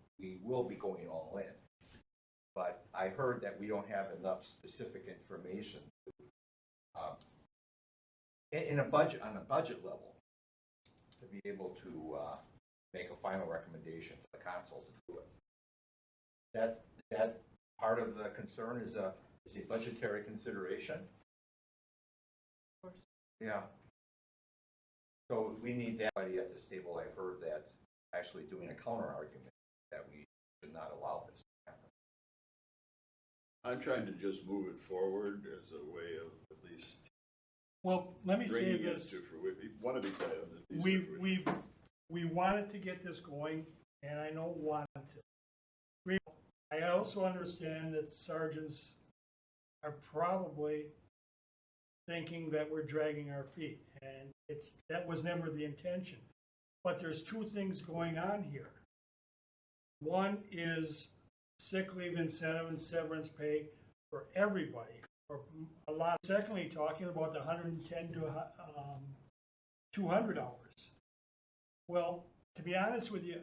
Speaker 7: will be going all in. But I heard that we don't have enough specific information in a budget, on a budget level, to be able to make a final recommendation for the council to do it. That part of the concern is a budgetary consideration.
Speaker 2: Of course.
Speaker 7: Yeah. So we need that buddy at this table. I've heard that's actually doing a counter argument that we should not allow this to happen.
Speaker 6: I'm trying to just move it forward as a way of at least
Speaker 1: Well, let me say
Speaker 6: bringing it
Speaker 1: this.
Speaker 6: to fruition. One of these items. at least to fruition.
Speaker 1: We wanted to get this going, and I know wanted to. I also understand that sergeants are probably thinking that we're dragging our feet, and that was never the intention. But there's two things going on here. One is sick leave incentive and severance pay for everybody, or a lot. Secondly, talking about the 110 to 200 hours. Well, to be honest with you,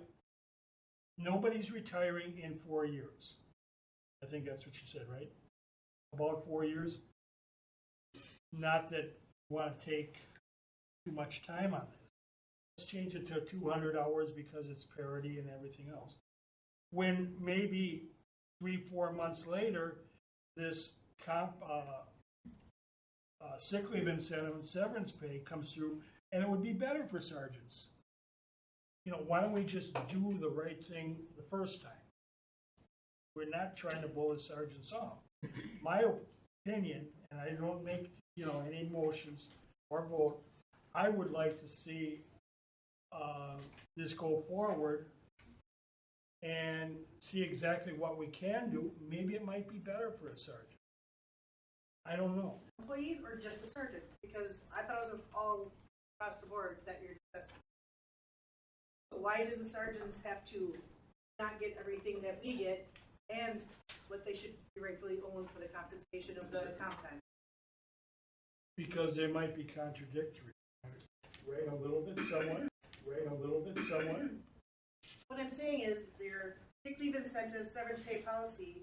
Speaker 1: nobody's retiring in 4 years. I think that's what you said, right? About 4 years. Not that you want to take too much time on this. Let's change it to 200 hours because it's parity and everything else. When maybe 3-4 months later, this sick leave incentive and severance pay comes through, and it would be better for sergeants. You know, why don't we just do the right thing the first time? We're not trying to blow the sergeants off. My opinion, and I don't make, any motions or vote, I would like to see this go forward and see exactly what we can do. Maybe it might be better for a sergeant. I don't know.
Speaker 15: Employees or just the sergeants? Because I thought it was all across the board that you're discussing. So why does the sergeants have to not get everything that we get and what they should be rightfully owned for the compensation of the comp time?
Speaker 1: Because they might be contradictory. Right, a little bit somewhere. Right, a little bit somewhere.
Speaker 15: What I'm saying is their sick leave incentive severance pay policy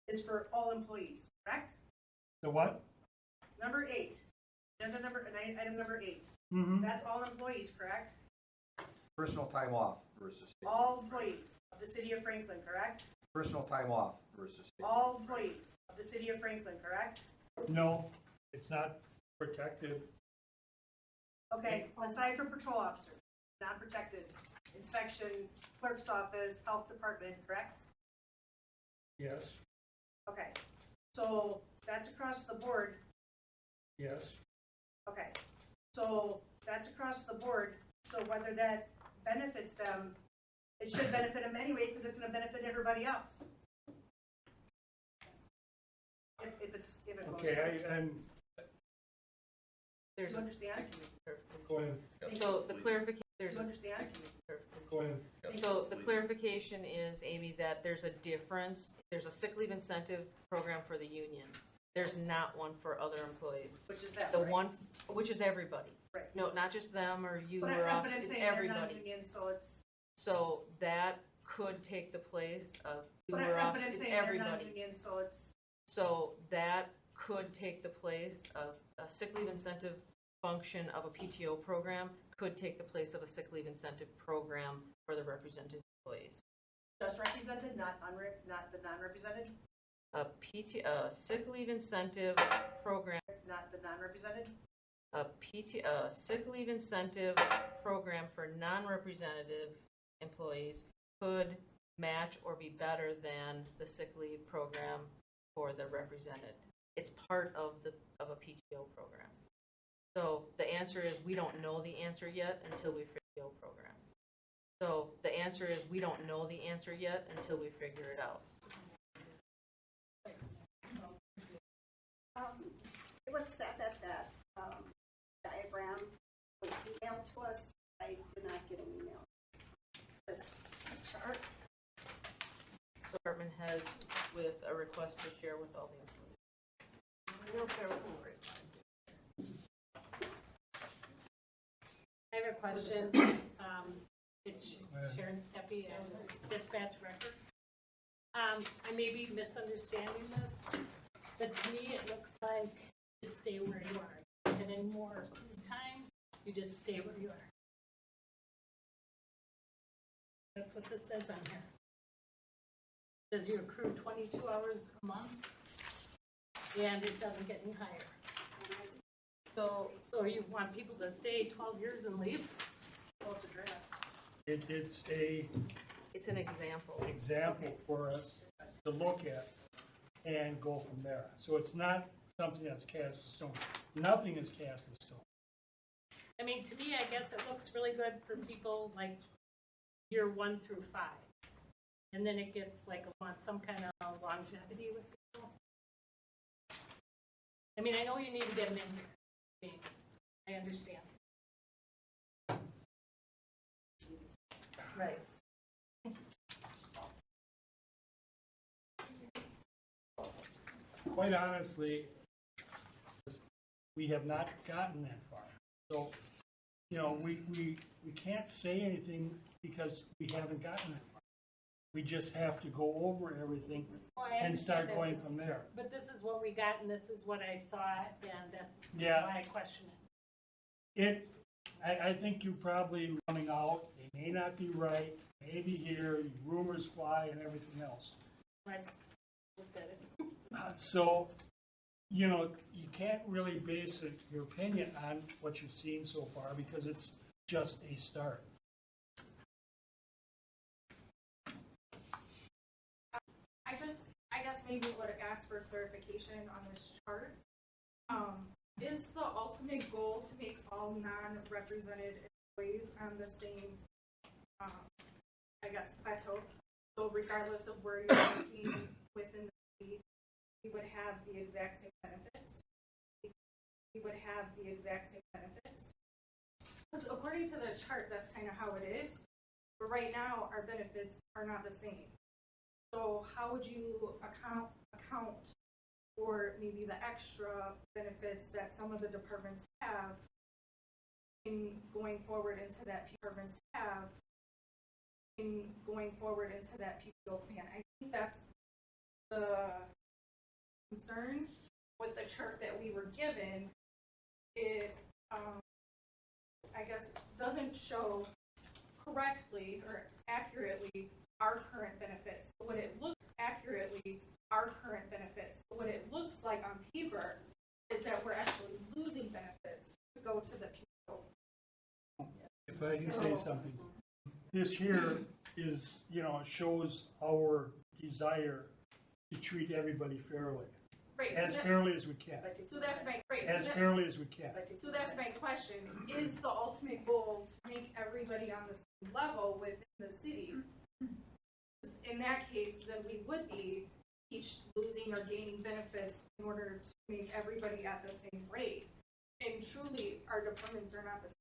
Speaker 15: is for all employees, correct?
Speaker 1: The what?
Speaker 15: Number 8, item number 8.
Speaker 1: Mm-hmm.
Speaker 15: That's all employees, correct?
Speaker 7: Personal time off versus
Speaker 15: All employees of the city of Franklin, correct?
Speaker 7: personal time off versus
Speaker 15: All employees of the city of Franklin, correct?
Speaker 1: No, it's not protected.
Speaker 15: Okay, aside from patrol officers, not protected, inspection, clerk's office, health department, correct?
Speaker 1: Yes,
Speaker 15: Okay, so that's across the board.
Speaker 1: yes.
Speaker 15: Okay, so that's across the board. So whether that benefits them, it should benefit them anyway because it's going to benefit everybody else. If it goes.
Speaker 1: Okay, I'm
Speaker 2: There's
Speaker 15: You understand?
Speaker 1: going,
Speaker 2: So the clarification,
Speaker 15: You understand?
Speaker 1: going,
Speaker 2: so the clarification is, Amy, that there's a difference. There's a sick leave incentive program for the unions. There's not one for other employees.
Speaker 15: Which is that,
Speaker 2: The
Speaker 15: right?
Speaker 2: one, which is everybody.
Speaker 15: Right.
Speaker 2: No, not just them or you
Speaker 15: But
Speaker 2: or us,
Speaker 15: I'm
Speaker 2: it's
Speaker 15: saying they're
Speaker 2: everybody.
Speaker 15: non-union, so it's.
Speaker 2: So that could take the place of you
Speaker 15: But
Speaker 2: or us,
Speaker 15: I'm
Speaker 2: it's
Speaker 15: saying they're
Speaker 2: everybody.
Speaker 15: non-union, so it's.
Speaker 2: So that could take the place of a sick leave incentive function of a PTO program, could take the place of a sick leave incentive program for the represented employees.
Speaker 15: Just represented, not the non-represented?
Speaker 2: A sick leave incentive program,
Speaker 15: Not the non-represented?
Speaker 2: a sick leave incentive program for non-representative employees could match or be better than the sick leave program for the represented. It's part of a PTO program. So the answer is we don't know the answer yet until we figure the PTO program. So the answer is we don't know the answer yet until we figure it out.
Speaker 16: It was said that diagram was emailed to us. I did not get an email. This chart.
Speaker 2: Department heads with a request to share with all the employees.
Speaker 14: don't know if there was some replies.
Speaker 17: I have a question. It's Sharon Steppe and Dispatch Records. I may be misunderstanding this, but to me it looks like you stay where you are. You don't get any more accrued time, you just stay where you are. That's what this says on here. It says you accrue 22 hours a month, and it doesn't get any higher. So you want people to stay 12 years and leave? Well, it's a draft.
Speaker 1: It's
Speaker 2: an example.
Speaker 1: Example for us to look at and go from there. So it's not something that's cast in stone. Nothing is cast in stone.
Speaker 17: I mean, to me, I guess it looks really good for people like year 1 through 5. And then it gets like some kind of longevity with people. I mean, I know you need to get them in here. I mean, I understand.
Speaker 2: Right.
Speaker 1: Quite honestly, we have not gotten that far. So, you know, we can't say anything because we haven't gotten that far. We just have to go over everything and start going from there.
Speaker 17: But this is what we got, and this is what I saw, and that's why I question it.
Speaker 1: I think you're probably running out. They may not be right. Maybe here, rumors fly and everything else.
Speaker 17: Let's look at it.
Speaker 1: So, you know, you can't really base your opinion on what you've seen so far because it's just a start.
Speaker 18: I guess maybe would ask for clarification on this chart. Is the ultimate goal to make all non-represented employees on the same, I guess, plateau? So regardless of where you're working within the city, we would have the exact same benefits. We would have the exact same benefits. Because according to the chart, that's kind of how it is. But right now, our benefits are not the same. So how would you account for maybe the extra benefits that some of the departments have in going forward into that PPO plan? I think that's the concern with the chart that we were given. It, I guess, doesn't show correctly or accurately our current benefits. So what it looks like on paper is that we're actually losing benefits to go to the PPO.
Speaker 1: If I can say something, this here is, you know, it shows our desire to treat everybody fairly.
Speaker 18: Right.
Speaker 1: As fairly as we can.
Speaker 18: So that's my
Speaker 1: fairly as we can.
Speaker 18: So that's my question. Is the ultimate goal to make everybody on the same level within the city? In that case, then we would be each losing or gaining benefits in order to make everybody at the same rate. And truly, our departments are not the same.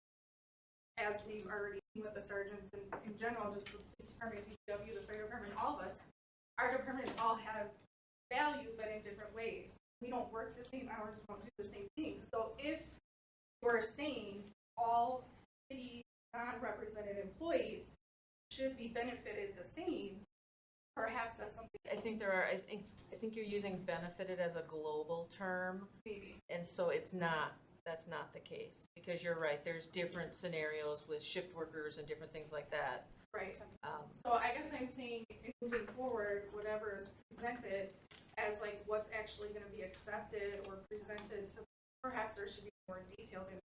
Speaker 18: As we've already seen with the sergeants and in general, just the police department, Dpw, the fire department, all of us, our departments all have value, but in different ways. We don't work the same hours, we don't do the same things. So if we're saying all city non-represented employees should be benefited the same, perhaps that's something.
Speaker 2: I think you're using benefited as a global term.
Speaker 18: Maybe.
Speaker 2: And so that's not the case. Because you're right, there's different scenarios with shift workers and different things like that.
Speaker 18: Right. So I guess I'm saying, moving forward, whatever is presented as like what's actually going to be accepted or presented to, perhaps there should be more detailed and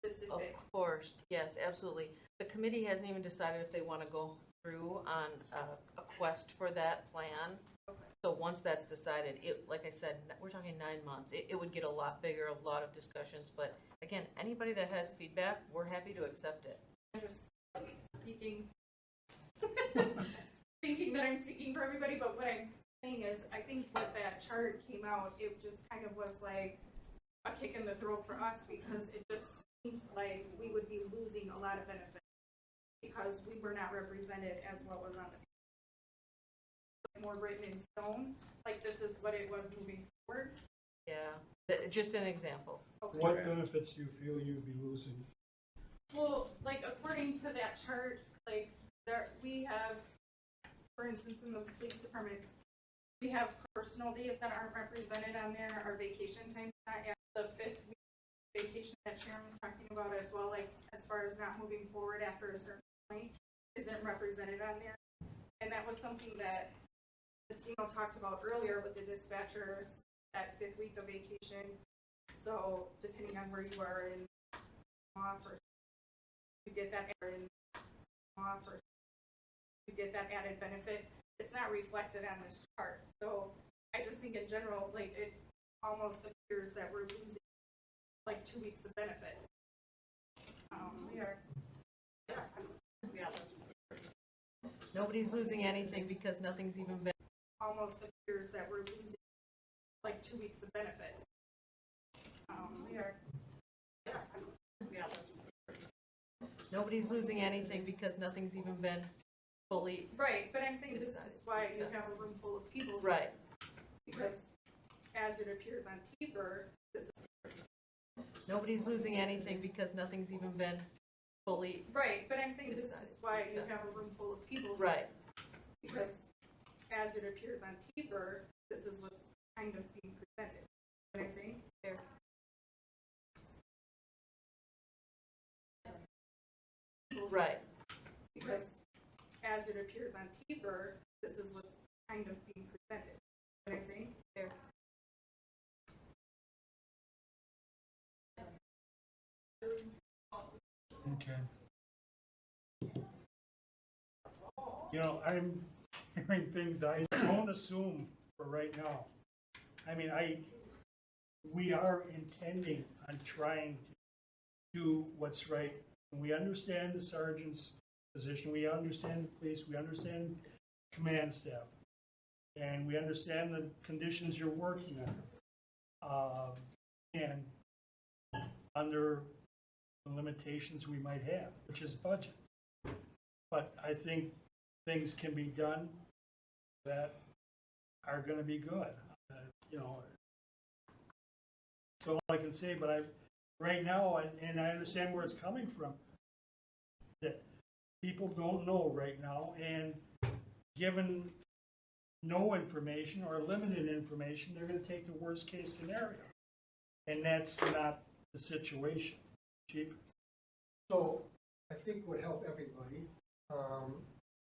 Speaker 18: specific.
Speaker 2: Of course, yes, absolutely. The committee hasn't even decided if they want to go through on a quest for that plan.
Speaker 18: Okay.
Speaker 2: So once that's decided, like I said, we're talking 9 months. It would get a lot bigger, a lot of discussions. But again, anybody that has feedback, we're happy to accept it.
Speaker 18: I'm just speaking, thinking that I'm speaking for everybody, but what I'm saying is, I think what that chart came out, it just kind of was like a kick in the throat for us because it just seems like we would be losing a lot of benefits because we were not represented as what was on the more written in stone, like this is what it was moving forward.
Speaker 2: just an example.
Speaker 1: What benefits do you feel you'd be losing?
Speaker 18: Well, like according to that chart, like we have, for instance, in the police department, we have personal days that aren't represented on there. Our vacation time, not at the 5th week vacation that Sharon was talking about as well, like as far as not moving forward after a certain point, isn't represented on there. And that was something that Christina talked about earlier with the dispatchers, that 5th week of vacation. So depending on where you are in off, or you get that in off, or you get that added benefit, it's not reflected on this chart. So I just think in general, like it almost appears that we're losing like 2 weeks of benefits.
Speaker 2: Nobody's losing anything because nothing's even been.
Speaker 18: Almost appears that we're losing like 2 weeks of benefits.
Speaker 2: Nobody's losing anything because nothing's even been fully.
Speaker 18: Right, but I'm saying this is why you have a room full of people.
Speaker 2: Right.
Speaker 18: Because as it appears on paper, this is.
Speaker 2: Nobody's losing anything because nothing's even been fully.
Speaker 18: Right, but I'm saying this is why you have a room full of people.
Speaker 2: Right.
Speaker 18: Because as it appears on paper, this is what's kind of being presented. You know what I'm saying?
Speaker 2: Fair. Right.
Speaker 18: Because as it appears on paper, this is what's kind of being presented. You know what I'm saying?
Speaker 2: Fair.
Speaker 1: Okay. You know, I'm hearing things I don't assume for right now. I mean, we are intending on trying to do what's right. We understand the sergeant's position, we understand the police, we understand command staff, and we understand the conditions you're working under, and under the limitations we might have, which is budget. But I think things can be done that are going to be good. You know, that's all I can say. But right now, and I understand where it's coming from, that people don't know right now, and given no information or limited information, they're going to take the worst case scenario, and that's not the situation. Chief?
Speaker 5: So I think would help everybody,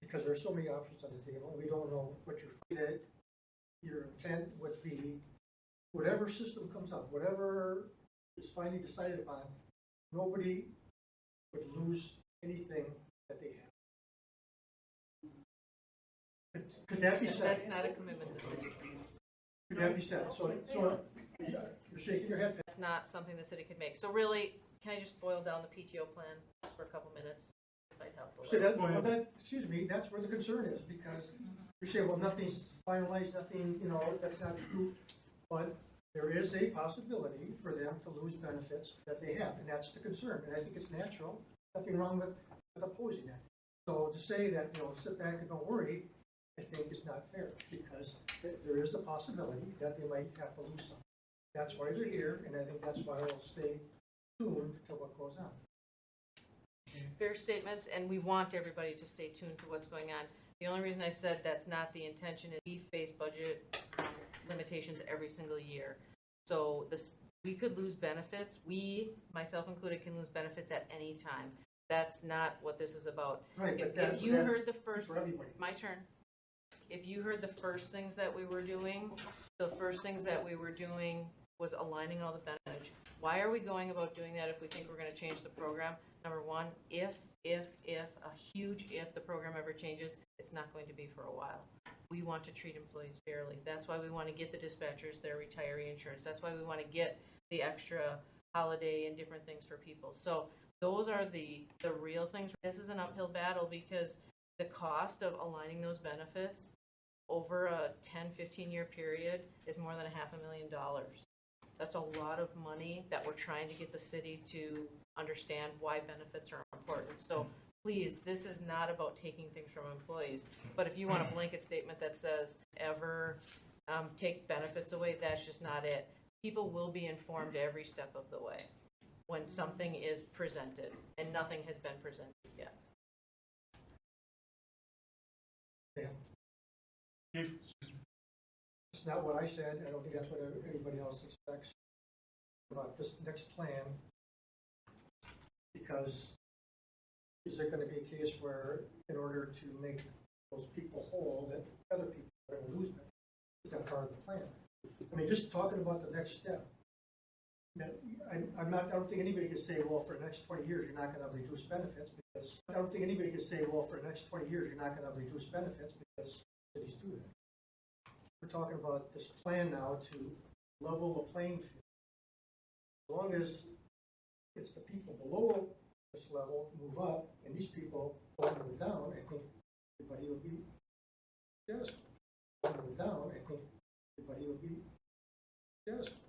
Speaker 5: because there's so many options on the table, and we don't know what your intent would be. Whatever system comes up, whatever is finally decided upon, nobody would lose anything that they have. Could that be said?
Speaker 2: That's not a commitment the city.
Speaker 5: Could that be said? So you're shaking your head.
Speaker 2: That's not something the city could make. So really, can I just boil down the PTO plan for a couple minutes? Might help
Speaker 5: Excuse me, that's where the concern is, because you're saying, well, nothing's finalized, nothing, that's not true. But there is a possibility for them to lose benefits that they have, and that's the concern. And I think it's natural, nothing wrong with opposing that. So to say that, sit back and don't worry, I think is not fair, because there is the possibility that they might have to lose something. That's why they're here, and I think that's why we'll stay tuned to what goes on.
Speaker 2: Fair statements, and we want everybody to stay tuned to what's going on. The only reason I said that's not the intention is we face budget limitations every single year. So we could lose benefits. We, myself included, can lose benefits at any time. That's not what this is about.
Speaker 5: Right,
Speaker 2: if you heard the first,
Speaker 5: for everybody.
Speaker 2: My turn. If you heard the first things that we were doing, the first things that we were doing was aligning all the benefits. Why are we going about doing that if we think we're going to change the program? Number one, if, a huge if the program ever changes, it's not going to be for a while. We want to treat employees fairly. That's why we want to get the dispatchers their retiree insurance. That's why we want to get the extra holiday and different things for people. So those are the real things. This is an uphill battle because the cost of aligning those benefits over a 10-15 year period is more than $500,000. That's a lot of money that we're trying to get the city to understand why benefits are important. So please, this is not about taking things from employees. But if you want a blanket statement that says ever take benefits away, that's just not it. People will be informed every step of the way when something is presented, and nothing has been presented yet.
Speaker 5: It's not what I said. I don't think that's what anybody else expects about this next plan. Because is there going to be a case where, in order to make those people whole, that other people are going to lose them? Is that part of the plan? I mean, just talking about the next step. I don't think anybody can say, well, for the next 20 years, you're not going to reduce benefits because I don't think anybody can say, well, for the next 20 years, you're not going to reduce benefits because cities do that. We're talking about this plan now to level the playing field. As long as it's the people below this level move up and these people don't move down, I think everybody would be satisfied. Don't move down, I think everybody would be satisfied.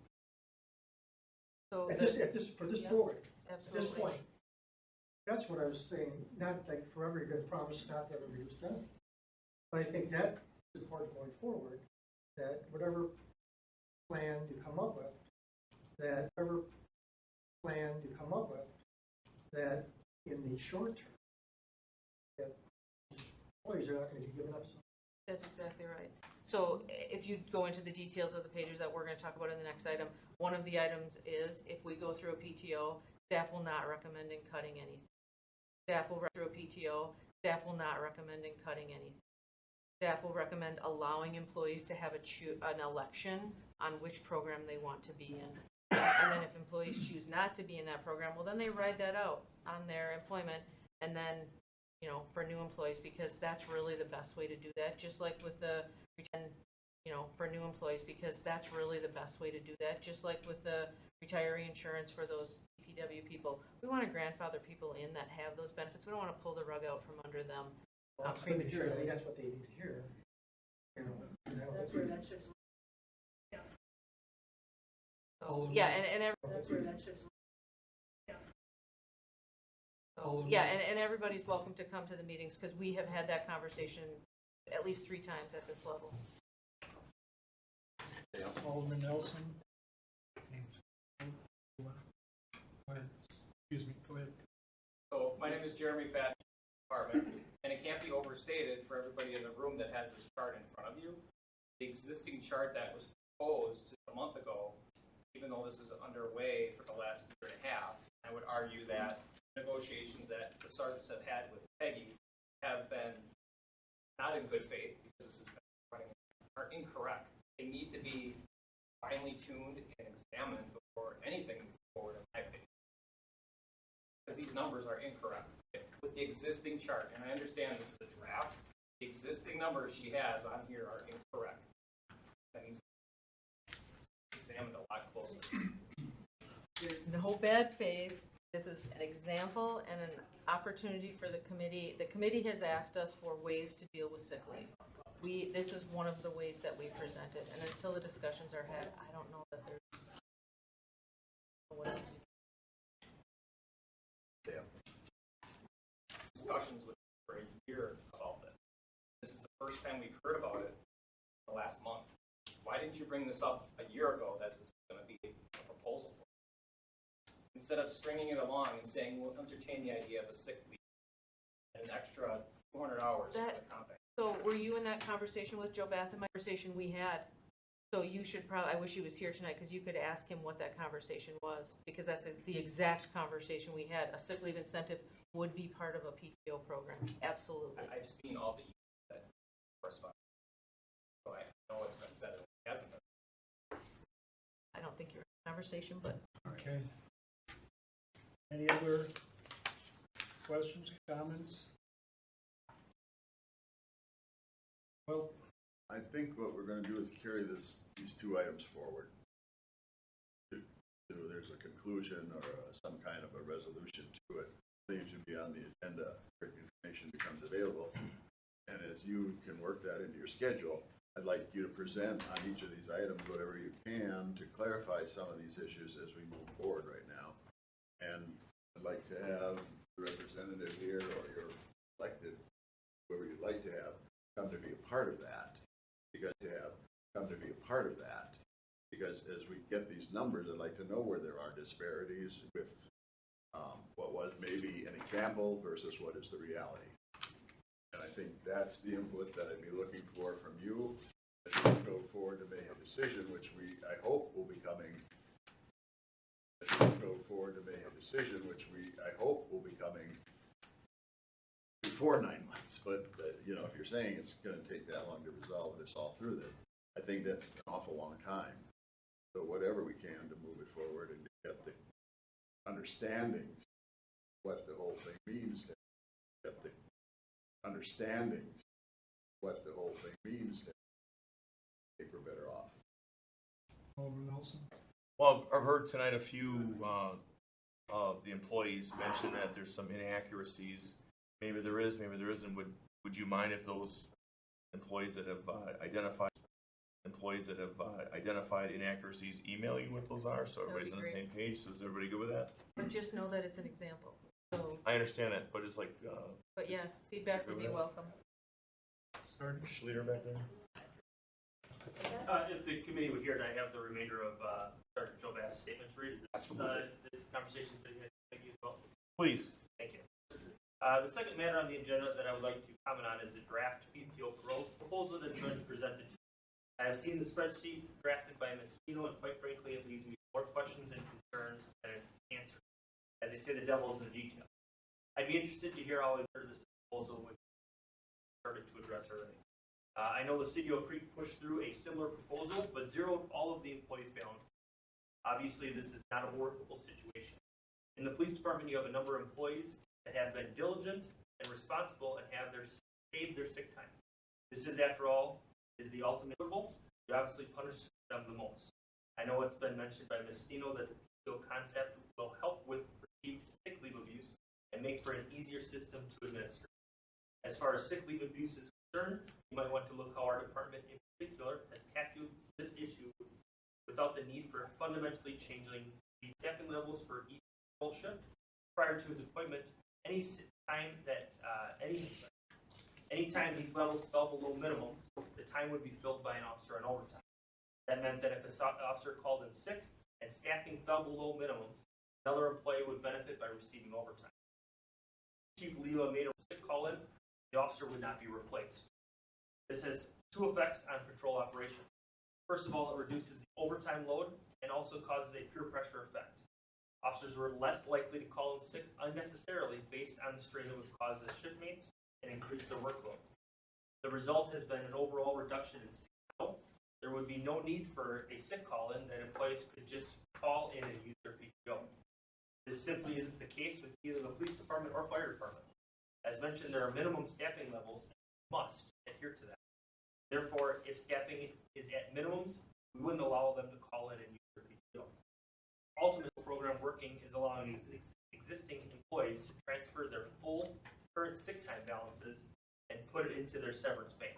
Speaker 2: So
Speaker 5: for this program, at this
Speaker 2: absolutely.
Speaker 5: point, that's what I was saying. Not like forever you're going to promise not to ever reduce benefits, but I think that is important going forward. That whatever plan you come up with, that in the short term, that employees are not going to be given up.
Speaker 2: That's exactly right. So if you go into the details of the pages that we're going to talk about in the next item, one of the items is if we go through a PTO, staff will not recommend cutting anything. Staff will through a PTO, staff will not recommend cutting anything. Staff will recommend allowing employees to have an election on which program they want to be in. And then if employees choose not to be in that program, well, then they ride that out on their employment. And then, for new employees, because that's really the best way to do that. Just like with the, for new employees, because that's really the best way to do that. Just like with the retiree insurance for those Dpw people. We want to grandfather people in that have those benefits. We don't want to pull the rug out from under them.
Speaker 5: Well, that's good to hear. I think that's what they need to hear.
Speaker 15: That's where that should.
Speaker 2: Yeah, and
Speaker 15: that's where that should.
Speaker 2: and everybody's welcome to come to the meetings because we have had that conversation at least 3 times at this level.
Speaker 1: Alderman Nelson. Go ahead. Excuse me. Go ahead.
Speaker 13: So my name is Jeremy Fatt, department, and it can't be overstated for everybody in the room that has this chart in front of you. The existing chart that was proposed just a month ago, even though this is underway for the last year and a half, I would argue that negotiations that the sergeants have had with Peggy have been not in good faith because this has been running are incorrect. They need to be finely tuned and examined before anything moves forward, in my opinion. Because these numbers are incorrect with the existing chart, and I understand this is a draft. The existing numbers she has on here are incorrect. That needs to be examined a lot closer.
Speaker 2: There's no bad faith. This is an example and an opportunity for the committee. The committee has asked us for ways to deal with sick leave. This is one of the ways that we present it, and until the discussions are had, I don't know that there's what else we can.
Speaker 13: Discussions with for a year about this. This is the first time we've heard about it in the last month. Why didn't you bring this up a year ago that this was going to be a proposal for? Instead of stringing it along and saying we'll entertain the idea of a sick leave and an extra 200 hours for the compact.
Speaker 2: So were you in that conversation with Joe Bath and my conversation we had? So you should probably, I wish he was here tonight because you could ask him what that conversation was, because that's the exact conversation we had. A sick leave incentive would be part of a PTO program. Absolutely.
Speaker 13: I've seen all the emails that correspond. So I know it's been said and it hasn't been.
Speaker 2: I don't think you're in a conversation, but.
Speaker 1: Okay. Any other questions, comments? Well,
Speaker 6: I think what we're going to do is carry these 2 items forward. There's a conclusion or some kind of a resolution to it. Things should be on the agenda. Information becomes available, and as you can work that into your schedule, I'd like you to present on each of these items whatever you can to clarify some of these issues as we move forward right now. And I'd like to have the representative here or your elected, whoever you'd like to have, come to be a part of that, because Because as we get these numbers, I'd like to know where there are disparities with what was maybe an example versus what is the reality. And I think that's the input that I'd be looking for from you as we go forward to make a decision, which I hope will be coming. As we go forward to make a decision, which I hope will be coming before 9 months. But you know, if you're saying it's going to take that long to resolve this all through this, I think that's an awful long time. So whatever we can to move it forward and get the understandings what the whole thing means, get the understandings what the whole thing means, I think we're better off.
Speaker 1: Alderman Nelson?
Speaker 3: Well, I've heard tonight a few of the employees mention that there's some inaccuracies. Maybe there is, maybe there isn't. Would you mind if those employees that have identified inaccuracies email you what those are, so everybody's on the same page? So is everybody good with that?
Speaker 2: But just know that it's an example. So.
Speaker 3: I understand that, but it's like.
Speaker 2: But yeah, feedback would be welcome.
Speaker 3: Sergeant Schleter back there.
Speaker 10: If the committee would hear, and I have the remainder of Sergeant Joe Bass' statement to read. The conversation today. Thank you as well.
Speaker 3: Please.
Speaker 10: Thank you. The second matter on the agenda that I would like to comment on is the draft PPO proposal that's been presented to you. I have seen the spreadsheet drafted by Ms. Tino, and quite frankly, it leaves me more questions and concerns than an answer. As they say, the devil's in the detail. I'd be interested to hear how this proposal would started to address everything. I know the City of Oak Creek pushed through a similar proposal, but zeroed all of the employees' balance. Obviously, this is not a workable situation. In the police department, you have a number of employees that have been diligent and responsible and have saved their sick time. This is, after all, is the ultimate goal. You obviously punish them the most. I know it's been mentioned by Ms. Stino that the PPO concept will help with perceived sick leave abuse and make for an easier system to administer. As far as sick leave abuse is concerned, you might want to look how our department in particular has tackled this issue without the need for fundamentally changing the staffing levels for each role shift. Prior to his appointment, anytime these levels fell below minimums, the time would be filled by an officer on overtime. That meant that if an officer called in sick and staffing fell below minimums, another employee would benefit by receiving overtime. Chief Leo made a sick call in, the officer would not be replaced. This has two effects on patrol operation. First of all, it reduces the overtime load and also causes a peer pressure effect. Officers were less likely to call in sick unnecessarily based on the strain that would cause the shiftmates and increase their workload. The result has been an overall reduction in sick call. There would be no need for a sick call-in that employees could just call in and use their PTO. This simply isn't the case with either the police department or fire department. As mentioned, there are minimum staffing levels and must adhere to that. Therefore, if staffing is at minimums, we wouldn't allow them to call in and use their PTO. Ultimately, the program working is allowing these existing employees to transfer their full current sick time balances and put it into their severance bank.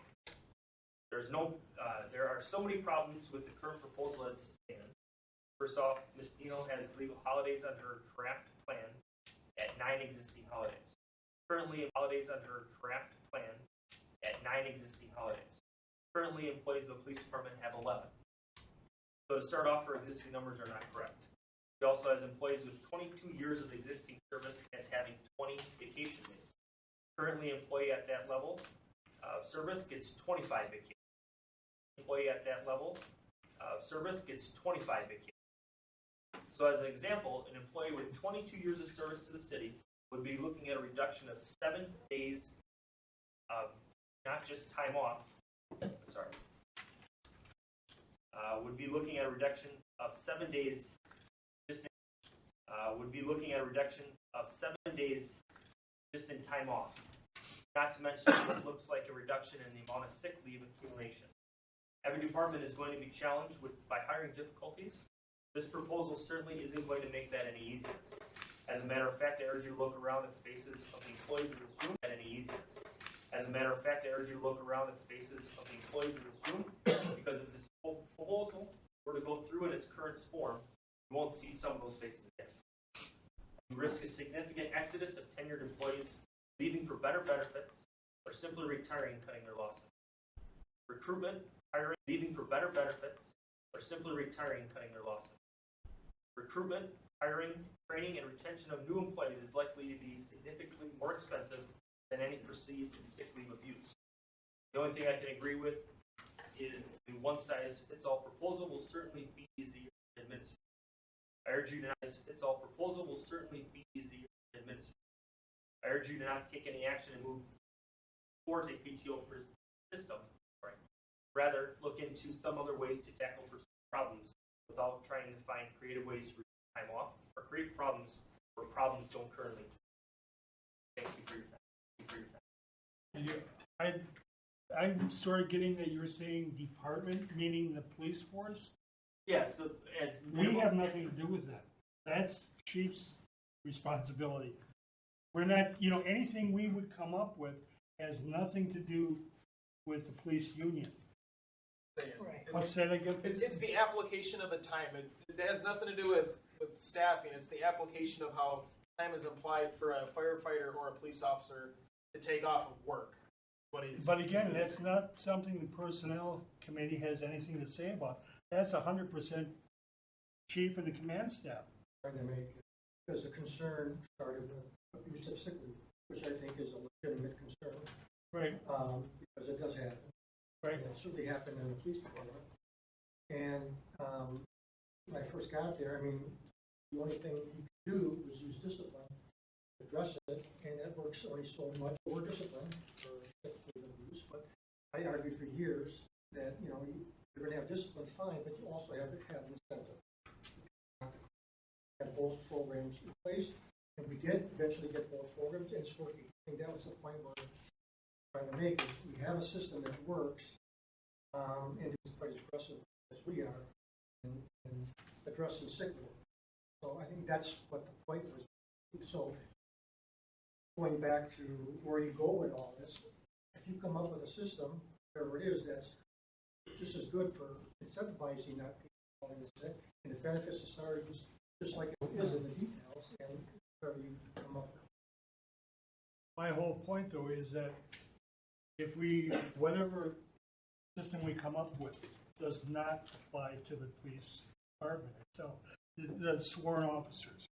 Speaker 10: There are so many problems with the current proposal as it stands. First off, Ms. Dino has legal holidays under her draft plan at 9 existing holidays. Currently, holidays under her draft plan at 9 existing holidays. Currently, employees of the police department have 11. So to start off, her existing numbers are not correct. She also has employees with 22 years of existing service as having 20 vacation days. Currently, employee at that level of service gets 25 vacation. Employee at that level of service gets 25 vacation. So as an example, an employee with 22 years of service to the city would be looking at a reduction of 7 days of not just time off, would be looking at a reduction of 7 days would be looking at a reduction of 7 days just in time off. Not to mention what looks like a reduction in the amount of sick leave accumulation. Every department is going to be challenged by hiring difficulties. This proposal certainly isn't going to make that any easier. As a matter of fact, I urge you to look around at the faces of the employees in this room at any easier. As a matter of fact, I urge you to look around at the faces of the employees in this room, because if this proposal were to go through in its current form, you won't see some of those faces again. You risk a significant exodus of tenured employees leaving for better benefits or simply retiring and cutting their losses. Recruitment, hiring, leaving for better benefits are simply retiring and cutting their losses. Recruitment, hiring, training, and retention of new employees is likely to be significantly more expensive than any perceived sick leave abuse. The only thing I can agree with is a one-size-fits-all proposal will certainly be easier to administer. I urge you to not fits-all proposal will certainly be easier to administer. I urge you to not take any action and move towards a PTO system. Rather, look into some other ways to tackle problems without trying to find creative ways to reduce time off or create problems where problems don't currently exist. Thank you for your time. Thank you for your time.
Speaker 1: I'm sort of getting that you were saying department, meaning the police force?
Speaker 10: Yeah, so as
Speaker 1: we have nothing to do with that. That's chief's responsibility. We're not, anything we would come up with has nothing to do with the police union.
Speaker 11: Right.
Speaker 1: I'll say that again.
Speaker 11: It's the application of the time. It has nothing to do with staffing. It's the application of how time is applied for a firefighter or a police officer to take off of work.
Speaker 1: But again, that's not something the personnel committee has anything to say about. That's 100% chief and the command staff.
Speaker 5: Trying to make, because the concern started with abuse of sick leave, which I think is a legitimate concern.
Speaker 1: Right.
Speaker 5: Because it does happen.
Speaker 1: Right.
Speaker 5: And it certainly happened in the police department. And when I first got there, the only thing you could do was use discipline to address it, and it works only so much over discipline for sick leave abuse. But I argued for years that, you're going to have discipline, fine, but you also have to have an incentive. Have both programs in place, and we did eventually get both programs, and it's working. I think that was the point we're trying to make, is we have a system that works, and is quite as aggressive as we are in addressing sick leave. So I think that's what the point was. So going back to where you go with all this, if you come up with a system, whatever it is, that's just as good for incentivizing that people calling in sick, and it benefits the sergeants just like it is in the details, and whatever you come up with.
Speaker 1: My whole point, though, is that if whatever system we come up with does not apply to the police department itself, the sworn officers,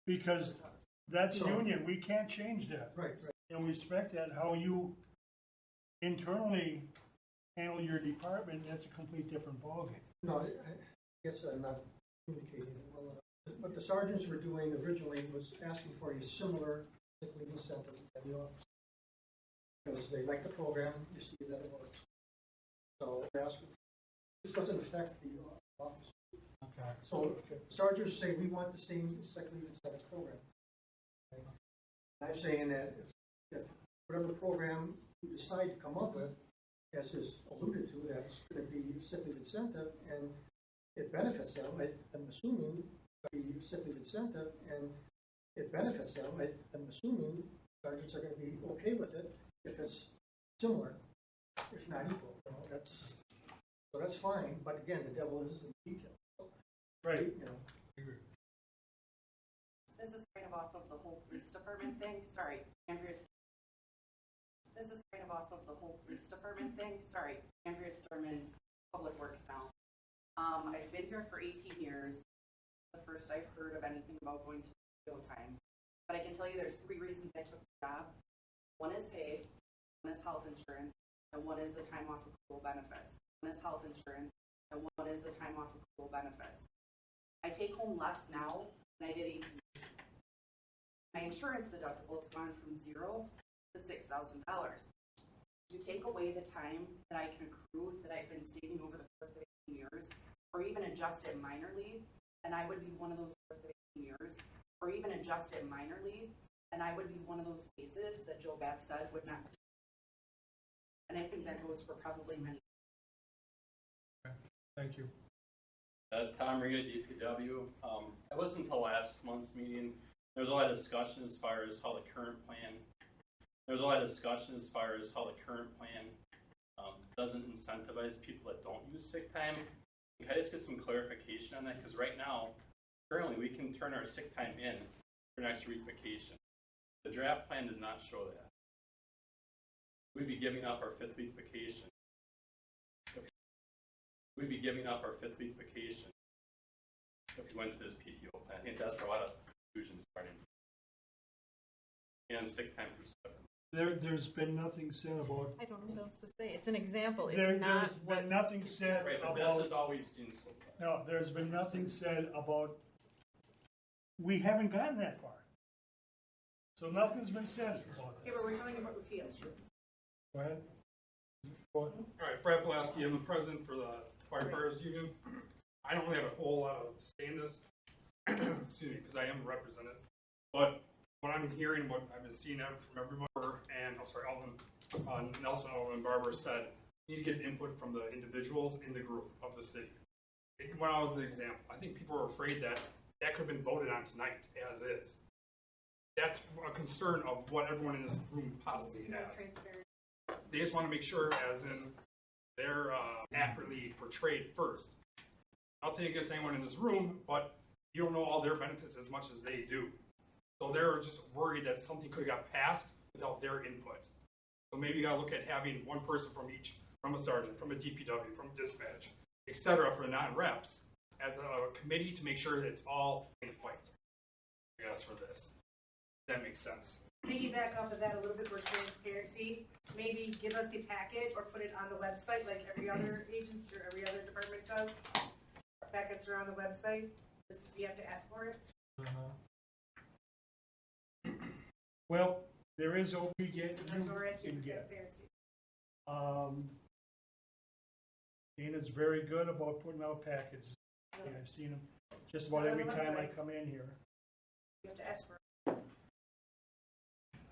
Speaker 1: because that's union, we can't change that.
Speaker 5: Right.
Speaker 1: And we respect that. How you internally handle your department, that's a complete different ballgame.
Speaker 5: No, I guess I'm not communicating it well enough. What the sergeants were doing originally was asking for a similar sick leave incentive at the office. Because they like the program, you see that it works. So they're asking, this doesn't affect the office.
Speaker 1: Okay.
Speaker 5: So sergeants say, we want the same sick leave incentive program. Okay. And I'm saying that if whatever program you decide to come up with, as is alluded to, that's going to be sick leave incentive, and it benefits them. I'm assuming the sick leave incentive, and it benefits them. I'm assuming sergeants are going to be okay with it if it's similar, if not equal. So that's fine. But again, the devil is in the details. So,
Speaker 1: right.
Speaker 19: This is kind of off of the whole police department thing. Sorry, Andrea. This is kind of off of the whole police department thing. Sorry, Andrea Storman, Public Works now. I've been here for 18 years. The first I've heard of anything about going to PTO time. But I can tell you there's 3 reasons I took the job. One is pay, one is health insurance, and one is the time off accrual benefits. One is health insurance, and one is the time off accrual benefits. I take home less now than I did 18 years ago. My insurance deductible has gone from $0 to $6,000. You take away the time that I can accrue that I've been saving over the course of 18 years, or even adjust it minorly, and I would be one of those course of 18 years, or even adjust it minorly, and I would be one of those cases that Joe Beth said would not. And I think that goes for probably many.
Speaker 1: Okay. Thank you.
Speaker 20: Tom Riga, Dpw. I listened to last month's meeting. There was a lot of discussion as far as how the current plan doesn't incentivize people that don't use sick time. Can I just get some clarification on that? Because right now, currently, we can turn our sick time in for an extra week vacation. The draft plan does not show that. We'd be giving up our 5th week vacation we'd be giving up our 5th week vacation if we went to this PTO plan. I think that's where a lot of confusion starting. And sick time for 7.
Speaker 1: There's been nothing said about,
Speaker 2: I don't know what else to say. It's an example. It's
Speaker 1: there's
Speaker 2: not what.
Speaker 1: been nothing said
Speaker 20: Right, but
Speaker 1: about,
Speaker 20: this is all we've seen so far.
Speaker 1: no, there's been nothing said about, we haven't gotten that far. So nothing's been said about
Speaker 15: Yeah,
Speaker 1: this.
Speaker 15: but we're telling you what we feel.
Speaker 1: Go ahead.
Speaker 21: All right, Brad Blasky, I'm the president for the firefighters union. I don't have a whole lot of say in this, excuse me, because I am represented. But what I'm hearing, what I've been seeing from everyone, and Alderman Nelson, Alderman Barber said, you need to get input from the individuals in the group of the city. When I was the example, I think people are afraid that that could have been voted on tonight as is. That's a concern of what everyone in this room possibly has. They just want to make sure, as in, they're accurately portrayed first. Nothing against anyone in this room, but you don't know all their benefits as much as they do. So they're just worried that something could have got passed without their input. So maybe you got to look at having one person from each, from a sergeant, from a DPW, from dispatch, etc., for the non-reps, as a committee to make sure that it's all in fight, I guess, for this. That makes sense.
Speaker 15: Piggyback off of that a little bit for transparency, maybe give us the packet or put it on the website like every other agency or every other department does. Our packets are on the website. You have to ask for it.
Speaker 1: Well, there is what we get,
Speaker 15: That's what we're asking
Speaker 1: you
Speaker 15: for
Speaker 1: get.
Speaker 15: transparency.
Speaker 1: Dana's very good about putting out packets. Yeah, I've seen them just about every time I come in here.
Speaker 15: You have to ask for it.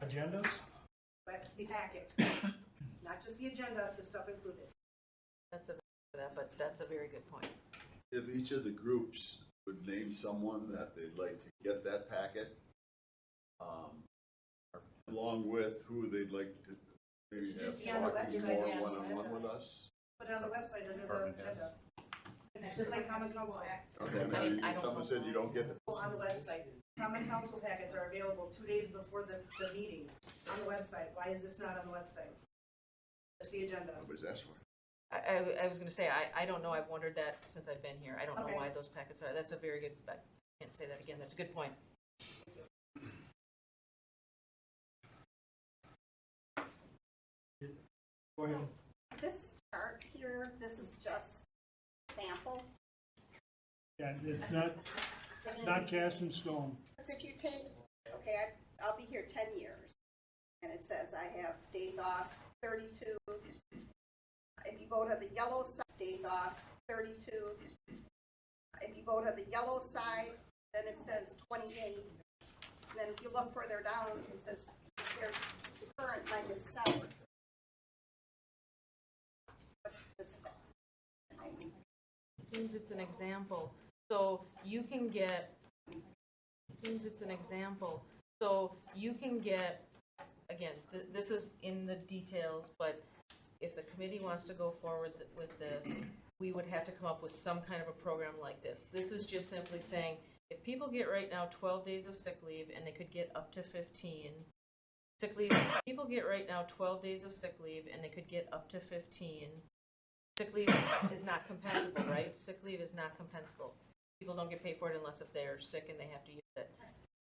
Speaker 1: Agendas?
Speaker 15: But the packet, not just the agenda, the stuff included.
Speaker 2: That's but that's a very good point.
Speaker 6: If each of the groups would name someone that they'd like to get that packet, along with who they'd like to maybe
Speaker 15: Should
Speaker 6: have
Speaker 15: just be on the
Speaker 6: talking
Speaker 15: website,
Speaker 6: more
Speaker 15: yeah.
Speaker 6: one-on-one with us.
Speaker 15: Put it on the website under the agenda. Just like common council.
Speaker 6: Okay, now someone said you don't get it.
Speaker 15: On the website, common council packets are available 2 days before the meeting on the website. Why is this not on the website? That's the agenda.
Speaker 6: Nobody's asked for it.
Speaker 2: I was going to say, I don't know. I've wondered that since I've been here. I don't know
Speaker 15: Okay.
Speaker 2: why those packets are. That's a very good, I can't say that again. That's a good point.
Speaker 1: Go ahead.
Speaker 16: So this chart here, this is just sample.
Speaker 1: Yeah, it's not cast in stone.
Speaker 16: Because if you take, okay, I'll be here 10 years, and it says I have days off 32. If you go to the yellow side, days off 32. If you go to the yellow side, then it says 28. And then if you look further down, it says your current -7. What is that?
Speaker 2: Means it's an example. So you can get, means it's an example. So you can get, again, this is in the details, but if the committee wants to go forward with this, we would have to come up with some kind of a program like this. This is just simply saying, if people get right now 12 days of sick leave and they could get up to 15, sick leave, people get right now 12 days of sick leave and they could get up to 15. Sick leave is not compensable, right? Sick leave is not compensable. People don't get paid for it unless if they're sick and they have to use it.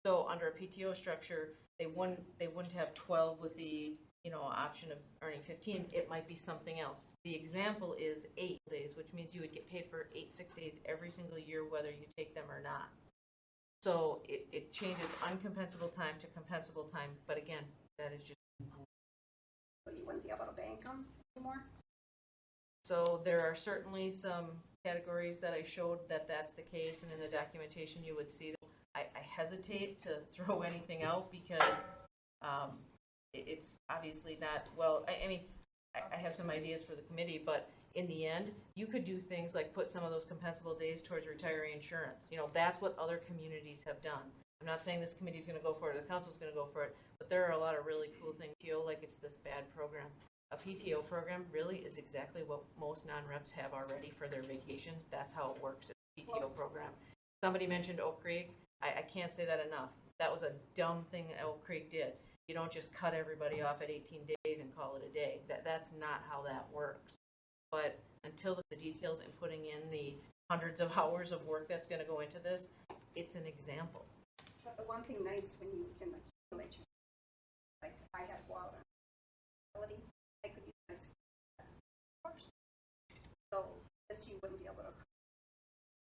Speaker 2: So under a PTO structure, they wouldn't have 12 with the option of earning 15. It might be something else. The example is 8 days, which means you would get paid for 8 sick days every single year, whether you take them or not. So it changes uncompensable time to compensable time. But again, that is just.
Speaker 16: So you wouldn't be able to bank them anymore?
Speaker 2: So there are certainly some categories that I showed that's the case, and in the documentation you would see that. I hesitate to throw anything out because it's obviously not, well, I have some ideas for the committee, but in the end, you could do things like put some of those compensable days towards retiree insurance. That's what other communities have done. I'm not saying this committee is going to go for it, or the council is going to go for it, but there are a lot of really cool things. PTO, like it's this bad program. A PTO program really is exactly what most non-reps have already for their vacation. That's how it works. It's a PTO program. Somebody mentioned Oak Creek. I can't say that enough. That was a dumb thing that Oak Creek did. You don't just cut everybody off at 18 days and call it a day. That's not how that works. but until the details and putting in the hundreds of hours of work that's gonna go into this, it's an example.
Speaker 16: But the one thing nice when you can accumulate your, like if I had water, I could use this. Of course. So this you wouldn't be able to,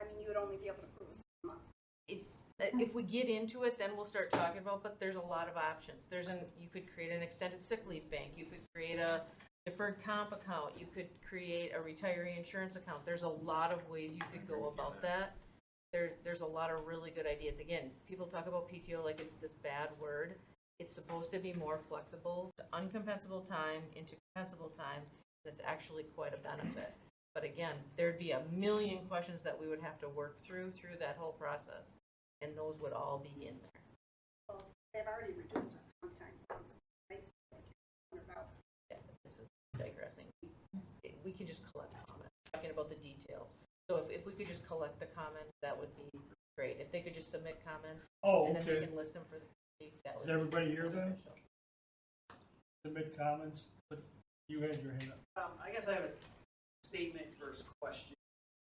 Speaker 16: I mean, you would only be able to prove a certain amount.
Speaker 2: If we get into it, then we'll start talking about, but there's a lot of options. You could create an extended sick leave bank. You could create a deferred comp account. You could create a retiree insurance account. There's a lot of ways you could go about that. There's a lot of really good ideas. Again, people talk about PTO like it's this bad word. It's supposed to be more flexible to uncompensable time into compensable time. That's actually quite a benefit. But again, there'd be a million questions that we would have to work through that whole process. And those would all be in there.
Speaker 16: Well, they've already reduced our comp time.
Speaker 2: Yeah, this is digressing. We can just collect comments, talking about the details. So if we could just collect the comments, that would be great. If they could just submit comments, and then we can list them for the committee, that would be
Speaker 1: Is everybody here then?
Speaker 2: beneficial.
Speaker 1: Submit comments, but you had your hand up.
Speaker 13: I guess I have a statement versus question.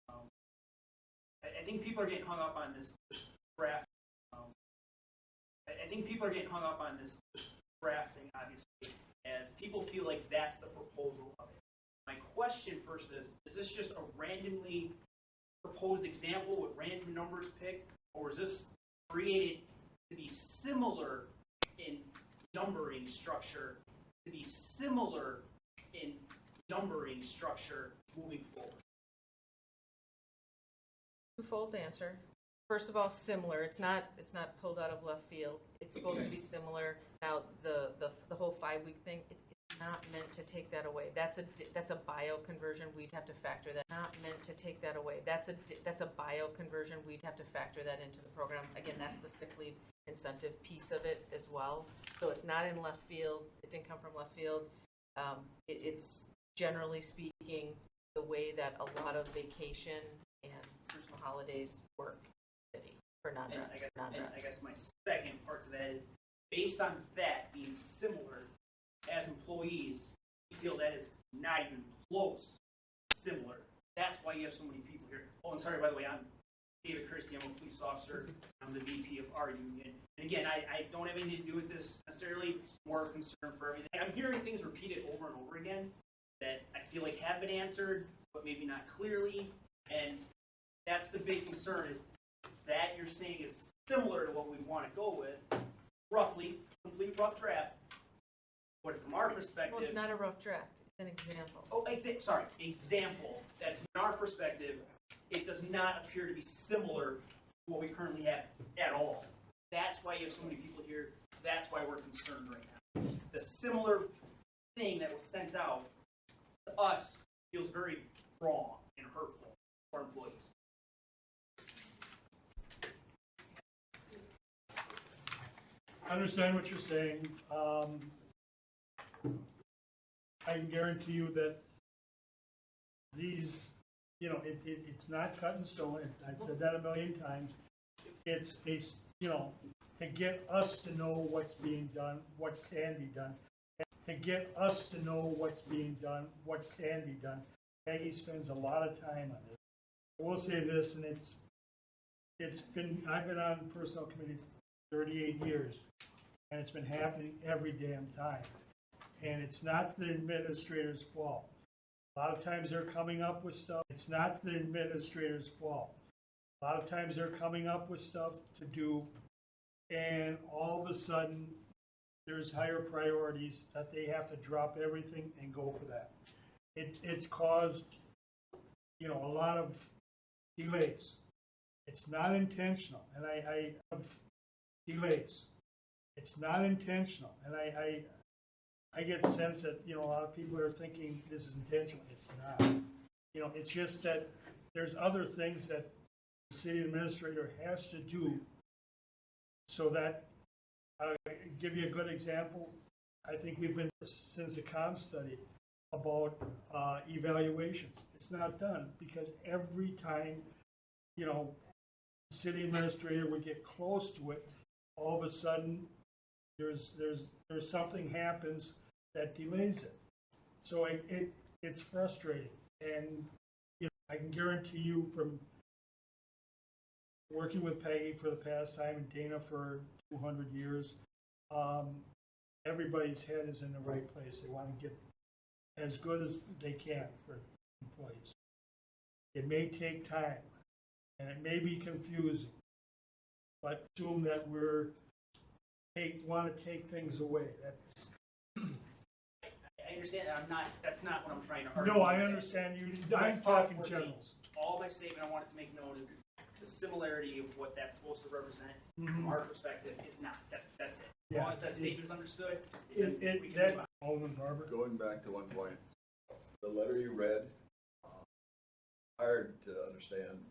Speaker 13: I think people are getting hung up on this draft. I think people are getting hung up on this drafting, obviously, as people feel like that's the proposal of it. My question first is this just a randomly proposed example with random numbers picked, or is this created to be similar in numbering structure, moving forward?
Speaker 2: Twofold answer. First of all, similar. It's not pulled out of left field. It's supposed to be similar. Now, the whole 5-week thing, it's not meant to take that away. That's a bio conversion. We'd have to factor that. Not meant to take that away. That's a bio conversion. We'd have to factor that into the program. Again, that's the sick leave incentive piece of it as well. So it's not in left field. It didn't come from left field. It's generally speaking the way that a lot of vacation and personal holidays work for non-reps.
Speaker 13: I guess my second part to that is, based on that being similar, as employees, we feel that is not even close similar. That's why you have so many people here. Oh, and sorry, by the way, I'm David Christie. I'm a police officer. I'm the VP of our union. And again, I don't have anything to do with this necessarily. More concern for everything. I'm hearing things repeated over and over again that I feel like have been answered, but maybe not clearly. And that's the big concern, is that you're saying is similar to what we want to go with, roughly, complete rough draft. But from our perspective...
Speaker 2: Well, it's not a rough draft. It's an example.
Speaker 13: Oh, example. That's in our perspective, it does not appear to be similar to what we currently have at all. That's why you have so many people here. That's why we're concerned right now. The similar thing that was sent out to us feels very wrong and hurtful for employees.
Speaker 1: I understand what you're saying. I can guarantee you that these, it's not cut in stone. I've said that a million times. It's to get us to know what's being done, what can be done. To get us to know what's being done, what can be done. Peggy spends a lot of time on this. I will say this, and I've been on personnel committee 38 years, and it's been happening every damn time. And it's not the administrator's fault. A lot of times they're coming up with stuff. It's not the administrator's fault. A lot of times they're coming up with stuff to do, and all of a sudden there's higher priorities that they have to drop everything and go for that. It's caused, a lot of delays. It's not intentional, and I have delays. It's not intentional, and I get the sense that, a lot of people are thinking this is intentional. It's not. It's just that there's other things that the city administrator has to do so that, I'll give you a good example. I think we've been, since the comp study, about evaluations. It's not done because every time, the city administrator would get close to it, all of a sudden there's something happens that delays it. So it's frustrating. And, you know, I can guarantee you from working with Peggy for the past time and Dana for 200 years, everybody's head is in the right place. They want to get as good as they can for employees. It may take time, and it may be confusing, but assume that want to take things away. That's.
Speaker 4: I understand, that's not what I'm trying to argue.
Speaker 1: No, I understand you. I'm talking generals.
Speaker 4: All my statement I wanted to make note is the similarity of what that's supposed to represent
Speaker 1: Mhm.
Speaker 4: from our perspective is not. That's it. As
Speaker 1: Yeah.
Speaker 4: long as that statement is understood, then we can
Speaker 1: that,
Speaker 4: move on.
Speaker 1: Alderman Barber.
Speaker 6: Going back to one point, the letter you read, hard to understand,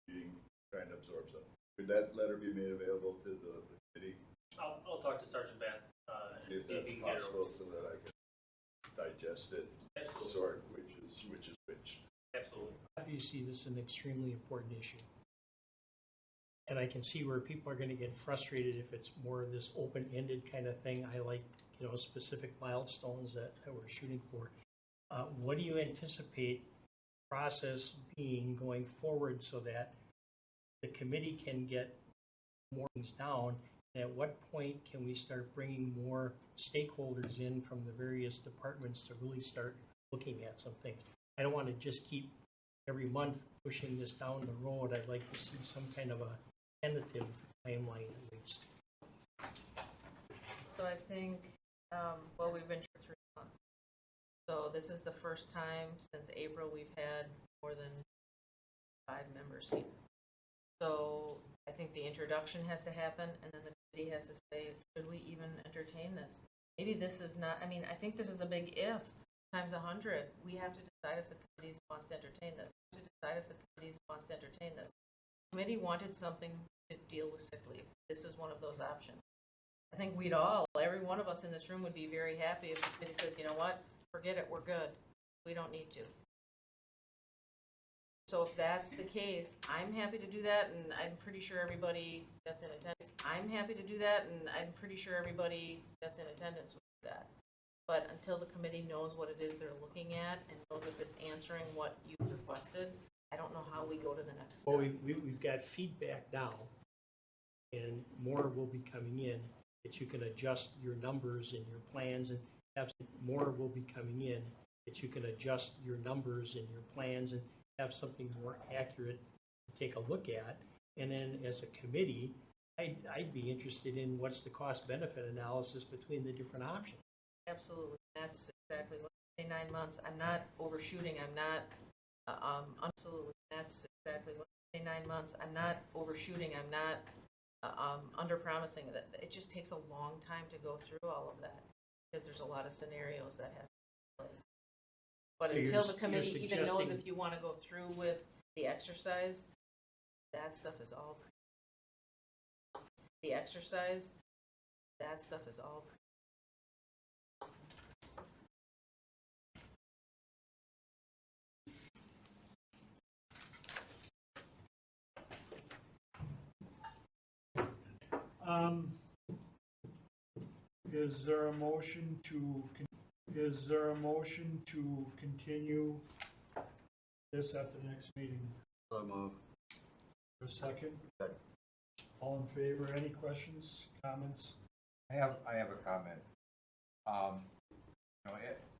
Speaker 6: being trying to absorb something. Could that letter be made available to the committee?
Speaker 10: I'll talk to Sergeant Bath,
Speaker 6: If
Speaker 10: and see if
Speaker 6: that's
Speaker 10: he can get it over.
Speaker 6: possible, so that I can digest it,
Speaker 10: Absolutely.
Speaker 6: sort which is which.
Speaker 10: Absolutely.
Speaker 8: Obviously, this is an extremely important issue. And I can see where people are going to get frustrated if it's more of this open-ended kind of thing. I like, you know, specific milestones that we're shooting for. What do you anticipate process being going forward so that the committee can get more things down? And at what point can we start bringing more stakeholders in from the various departments to really start looking at some things? I don't want to just keep every month pushing this down the road. I'd like to see some kind of a tentative timeline at least.
Speaker 2: So I think, well, we've been through 3 months. So this is the first time since April we've had more than 5 members here. So I think the introduction has to happen, and then the committee has to say, should we even entertain this? Maybe this is not, I mean, I think this is a big if times 100. We have to decide if the committee wants to entertain this. We have to decide if the committee wants to entertain this. The committee wanted something to deal with sick leave. This is one of those options. I think every one of us in this room would be very happy if the committee says, you know what, forget it, we're good. We don't need to. So if that's the case, I'm happy to do that, and I'm pretty sure everybody that's in attendance, I'm happy to do that, and I'm pretty sure everybody that's in attendance would do that. But until the committee knows what it is they're looking at and knows if it's answering what you requested, I don't know how we go to the next step.
Speaker 8: Well, we've got feedback now, and more will be coming in, that you can adjust your numbers and your plans, and have more will be coming in, that you can adjust your numbers and your plans and have something more accurate to take a look at. And then as a committee, I'd be interested in what's the cost-benefit analysis between the different options.
Speaker 2: Absolutely. That's exactly what I say 9 months. I'm not overshooting. I'm not, absolutely. That's exactly what I say 9 months. I'm not overshooting. I'm not under-promising. It just takes a long time to go through all of that because there's a lot of scenarios that have to take place. But
Speaker 8: So
Speaker 2: until the
Speaker 8: you're
Speaker 2: committee even knows
Speaker 8: suggesting-
Speaker 2: if you want to go through with the exercise, that stuff is all the exercise, that stuff is all
Speaker 1: Is there a motion to continue this at the next meeting?
Speaker 7: So move.
Speaker 1: For a second? All in favor? Any questions, comments?
Speaker 7: I have a comment.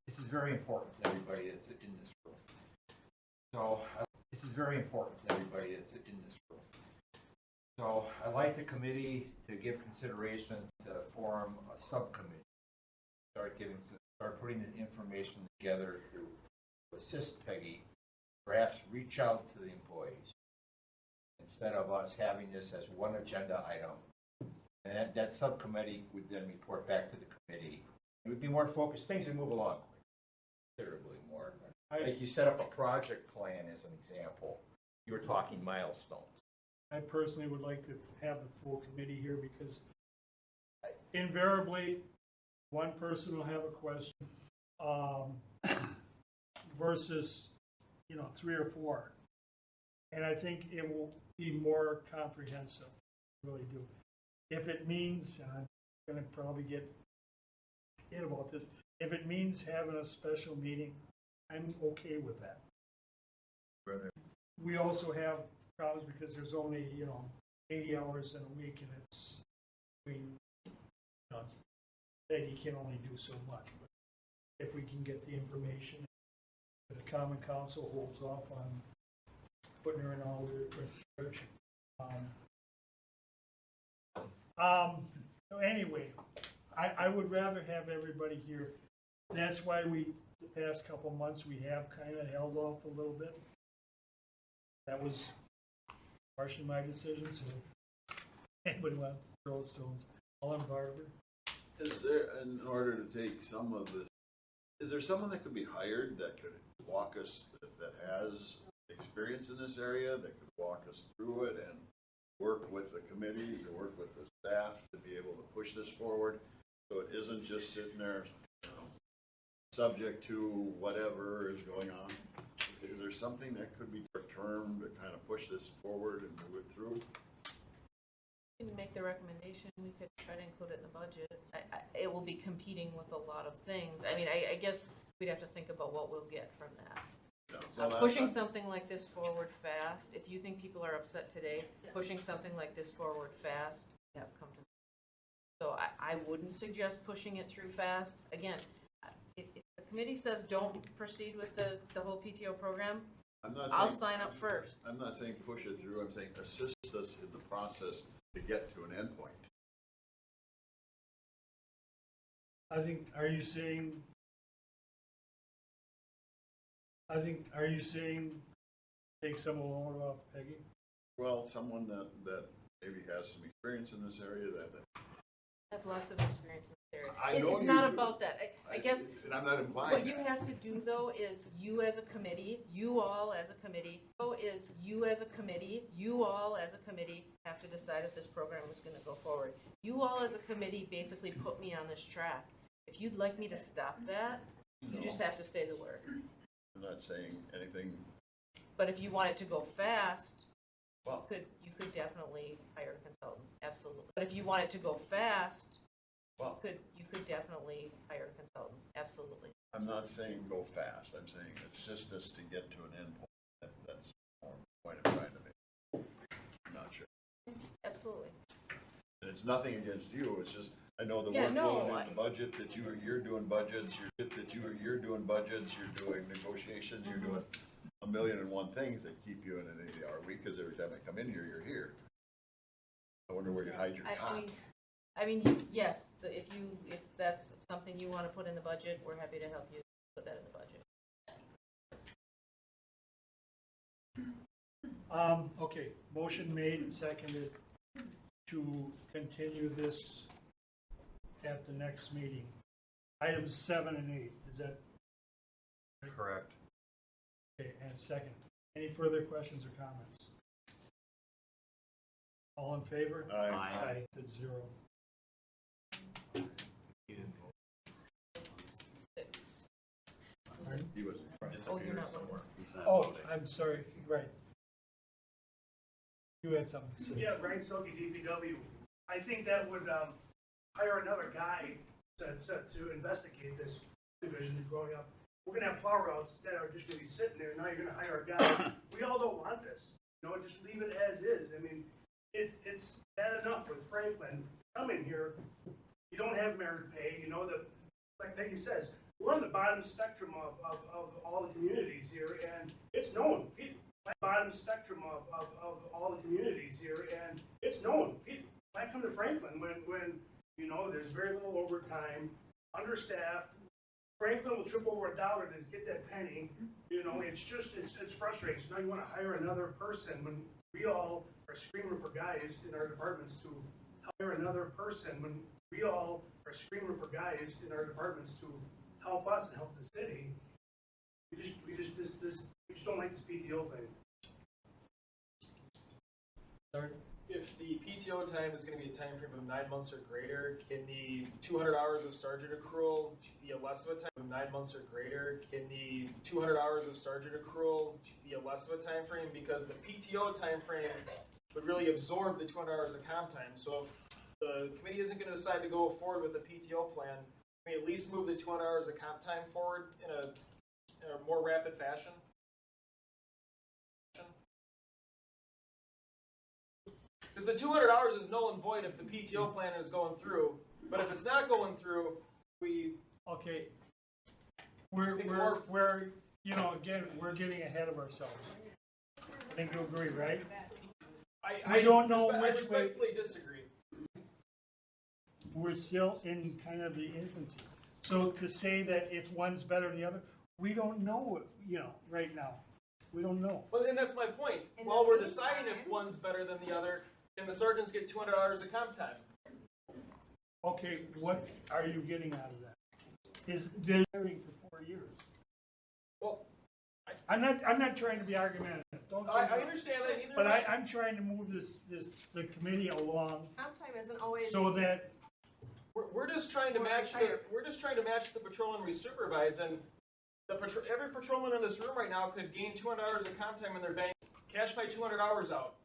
Speaker 7: This is very important to everybody that's in this room. This is very important to everybody that's in this room. So I'd like the committee to give consideration to form a subcommittee. Start putting the information together to assist Peggy. Perhaps reach out to the employees instead of us having this as one agenda item. And that subcommittee would then report back to the committee. It would be more focused. Things would move along considerably more. Like you set up a project plan as an example. You were talking milestones.
Speaker 1: I personally would like to have the full committee here because invariably one person will have a question versus 3 or 4, and I think it will be more comprehensive. I really do. If it means, and I'm going to probably get in about this, if it means having a special meeting, I'm okay with that. We also have problems because there's only, 80 hours in a week, and it's, that you can only do so much. But if we can get the information, the Common Council holds off on putting her in all the direction. So anyway, I would rather have everybody here. That's why the past couple months, we have kind of held off a little bit. That was partially my decision, so anybody wants to throw stones, I'll embargo.
Speaker 6: Is there, in order to take some of this, is there someone that could be hired that could walk us, that has experience in this area, that could walk us through it and work with the committees and work with the staff to be able to push this forward, so it isn't just sitting there, subject to whatever is going on? Is there something that could be termed to kind of push this forward and move it through?
Speaker 2: We can make the recommendation, we could try to include it in the budget. It will be competing with a lot of things. I mean, I guess we'd have to think about what we'll get from that. Pushing something like this forward fast, if you think people are upset today, pushing something like this forward fast, have come to. So I wouldn't suggest pushing it through fast. Again, if the committee says don't proceed with the whole PTO program, I'll sign up first.
Speaker 6: I'm not saying push it through, I'm saying assist us in the process to get to an endpoint.
Speaker 1: I think, are you saying take some of the load off Peggy?
Speaker 6: Well, someone that maybe has some experience in this area that
Speaker 2: I have lots of experience in this area.
Speaker 6: I know
Speaker 2: it's
Speaker 6: you
Speaker 2: not
Speaker 6: do.
Speaker 2: about that. I guess
Speaker 6: and I'm not implying
Speaker 2: what you
Speaker 6: that.
Speaker 2: have to do though is you as a committee, you all as a committee have to decide if this program is going to go forward. You all as a committee basically put me on this track. If you'd like me to stop that, you just have to say the word.
Speaker 6: I'm not saying anything.
Speaker 2: But if you want it to go fast,
Speaker 6: well,
Speaker 2: you could definitely hire a consultant. Absolutely. But if you want it to go fast,
Speaker 6: well,
Speaker 2: you could definitely hire a consultant. Absolutely.
Speaker 6: I'm not saying go fast. I'm saying assist us to get to an endpoint. That's the point I'm trying to make. I'm not sure.
Speaker 2: Absolutely.
Speaker 6: And it's nothing against you. It's just I know the
Speaker 2: Yeah,
Speaker 6: workload in the budget that you're doing budgets. You're doing budgets. You're doing negotiations. You're doing a million and one things that keep you in an 80-hour week. Because every time I come in here, you're here. I wonder where you hide your cot.
Speaker 2: I mean, yes. If that's something you want to put in the budget, we're happy to help you put that in the budget.
Speaker 1: Okay, motion made and seconded to continue this at the next meeting. Items 7 and 8, is that
Speaker 3: correct?
Speaker 1: Okay, and second. Any further questions or comments? All in favor?
Speaker 6: Aye.
Speaker 1: Aye. It's 0.
Speaker 2: Six.
Speaker 1: Pardon?
Speaker 6: He was
Speaker 2: You're not
Speaker 3: somewhere.
Speaker 1: Oh, I'm sorry, right. You had something to say.
Speaker 9: Yeah, Ryan Silky, Dpw. I think that would hire another guy to investigate this division growing up. We're gonna have plow routes that are just gonna be sitting there. Now you're gonna hire a guy. We all don't want this. Just leave it as is. I mean, it's bad enough with Franklin coming here. You don't have merit pay. Like Peggy says, we're on the bottom spectrum of all the communities here, and it's known. Bottom spectrum of all the communities here, and it's known. I come to Franklin when there's very little overtime, understaffed. Franklin will trip over $1 to get that penny. It's frustrating. So now you want to hire another person when we all are screaming for guys in our departments to help us and help the city. We just don't like this PTO thing.
Speaker 1: Sorry?
Speaker 11: If the PTO time is going to be a time frame of 9 months or greater, can the 200 hours of sergeant accrual be a less of a time of 9 months or greater? Can the 200 hours of sergeant accrual be a less of a time frame? Because the PTO time frame would really absorb the 200 hours of comp time. So if the committee isn't going to decide to go forward with the PTO plan, can we at least move the 200 hours of comp time forward in a more rapid fashion? Because the 200 hours is null and void if the PTO plan is going through, but if it's not going through, we.
Speaker 1: Okay. We're again, we're getting ahead of ourselves. I think you agree, right?
Speaker 11: I
Speaker 1: don't know
Speaker 11: I
Speaker 1: which way.
Speaker 11: respectfully disagree.
Speaker 1: We're still in kind of the infancy. So to say that if one's better than the other, we don't know, right now. We don't know.
Speaker 11: Well, and that's my point. While we're deciding if one's better than the other, can the sergeants get 200 hours of comp time?
Speaker 1: Okay, what are you getting out of that? Is they're hiring for 4 years?
Speaker 11: Well,
Speaker 1: I'm not trying to be argumentative. Don't
Speaker 11: I understand that either.
Speaker 1: But
Speaker 11: way.
Speaker 1: I'm trying to move the committee along
Speaker 14: Comp time isn't always.
Speaker 1: so that
Speaker 11: We're just trying to match the patrolman we supervise, and every patrolman in this room right now could gain 200 hours of comp time in their bank, cash my 200 hours out.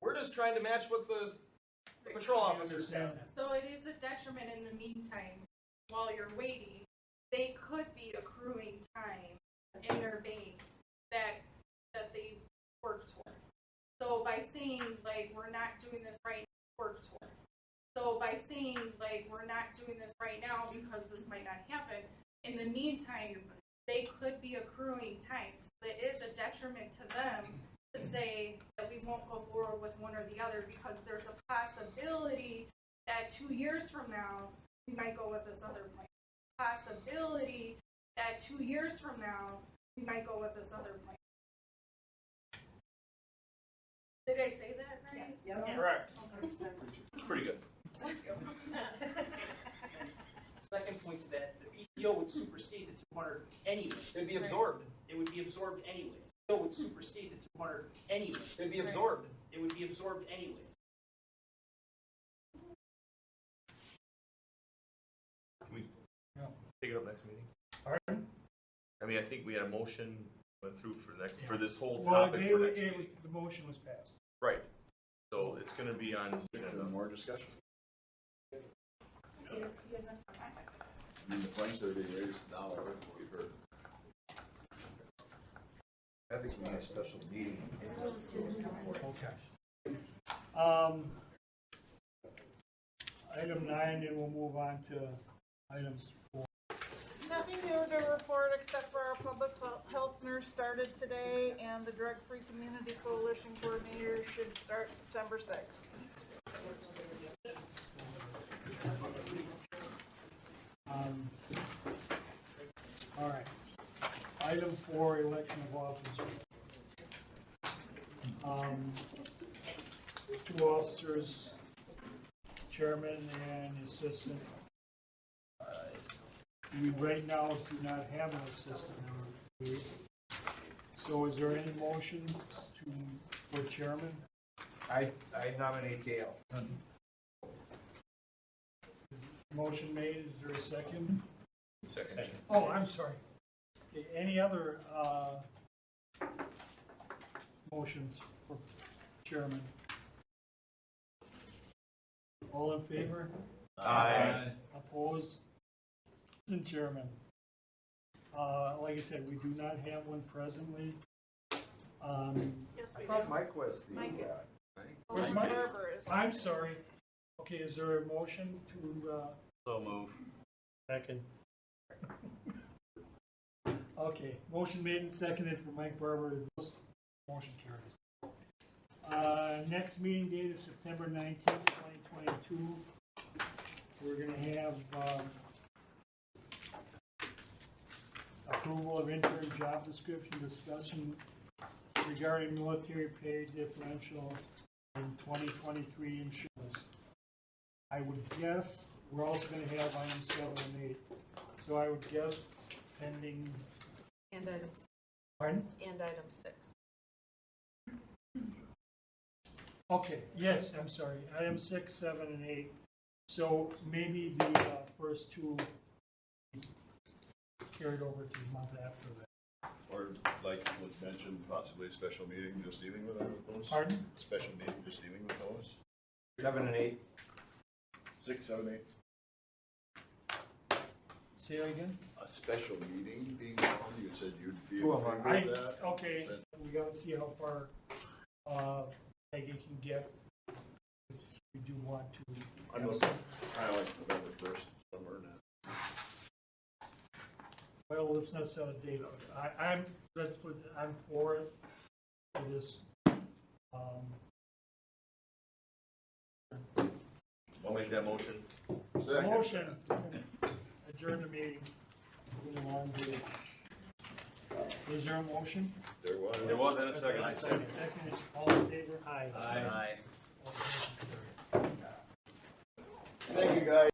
Speaker 11: We're just trying to match what the patrol officers have.
Speaker 18: So it is a detriment in the meantime, while you're waiting, they could be accruing time in their bank that they work towards. So by saying, like, we're not doing this right now, work towards. So by saying, like, we're not doing this right now because this might not happen, in the meantime, they could be accruing time. So it is a detriment to them to say that we won't go forward with one or the other because there's a possibility that 2 years from now, we might go with this other plan. Possibility that 2 years from now, we might go with this other plan. Did I say that right?
Speaker 14: Yes.
Speaker 18: Yeah.
Speaker 11: Correct.
Speaker 3: Pretty good.
Speaker 4: Second point to that, the PTO would supersede the 200 anyway.
Speaker 11: It'd be absorbed.
Speaker 4: It would be absorbed anyway. The PTO would supersede the 200 anyway.
Speaker 11: It'd be absorbed.
Speaker 4: It would be absorbed anyway.
Speaker 3: Can we take it up next meeting?
Speaker 1: Pardon?
Speaker 3: I mean, I think we had a motion went through for this whole
Speaker 1: well,
Speaker 3: topic for next meeting.
Speaker 1: the motion was passed.
Speaker 3: Right. So it's going to be on.
Speaker 6: More discussion. I mean, the points that are being raised now are what we've heard.
Speaker 7: I think we need a special meeting.
Speaker 1: Okay. Item 9, and we'll move on to items 4.
Speaker 12: Nothing new to report except for our public health nurse started today, and the Drug Free Community Coalition coordinator should start September 6th.
Speaker 1: All right. Item 4, election of officers. 2 officers, chairman and assistant. We right now do not have an assistant. So is there any motion for chairman?
Speaker 7: I nominate Gail.
Speaker 1: Motion made, is there a second?
Speaker 3: Second.
Speaker 1: Oh, I'm sorry. Okay, any other motions for chairman? All in favor?
Speaker 3: Aye.
Speaker 1: Opposed? And chairman. Like I said, we do not have one presently.
Speaker 12: Yes,
Speaker 7: I
Speaker 12: we
Speaker 7: thought
Speaker 12: do.
Speaker 7: Mike was the.
Speaker 12: Mike.
Speaker 1: Where's
Speaker 12: Mike
Speaker 1: Mike?
Speaker 12: Barber is.
Speaker 1: I'm sorry. Okay, is there a motion to,
Speaker 3: So move.
Speaker 8: Second.
Speaker 1: okay, motion made and seconded for Mike Barber. Motion carries. Next meeting date is September 19th, 2022. We're going to have approval of interim job description discussion regarding military pay differential in 2023 insurance. I would guess we're also going to have items 7 and 8. So I would guess pending.
Speaker 2: And item 6.
Speaker 1: Pardon?
Speaker 2: And item 6.
Speaker 1: Okay, yes, I'm sorry. Item 6, 7, and 8. So maybe the first 2 carried over to the month after that.
Speaker 6: Or like was mentioned, possibly a special meeting just dealing with those?
Speaker 1: Pardon?
Speaker 6: Special meeting just dealing with those?
Speaker 7: 7 and 8.
Speaker 6: 6, 7, 8.
Speaker 1: Say that again?
Speaker 6: A special meeting being held, you said you'd be in
Speaker 7: 2 of them.
Speaker 6: favor of that?
Speaker 1: Okay, we got to see how far Peggy can get. We do want to.
Speaker 6: I'm looking, I like November 1st, somewhere in that.
Speaker 1: Well, let's not set a date. I'm for it. For this.
Speaker 3: I'll make that motion.
Speaker 1: Motion. Adjourn the meeting. Moving along to. Was there a motion?
Speaker 3: There was. There was in a second.
Speaker 1: Second. All in favor? Aye.
Speaker 3: Aye.
Speaker 6: Thank you, guys.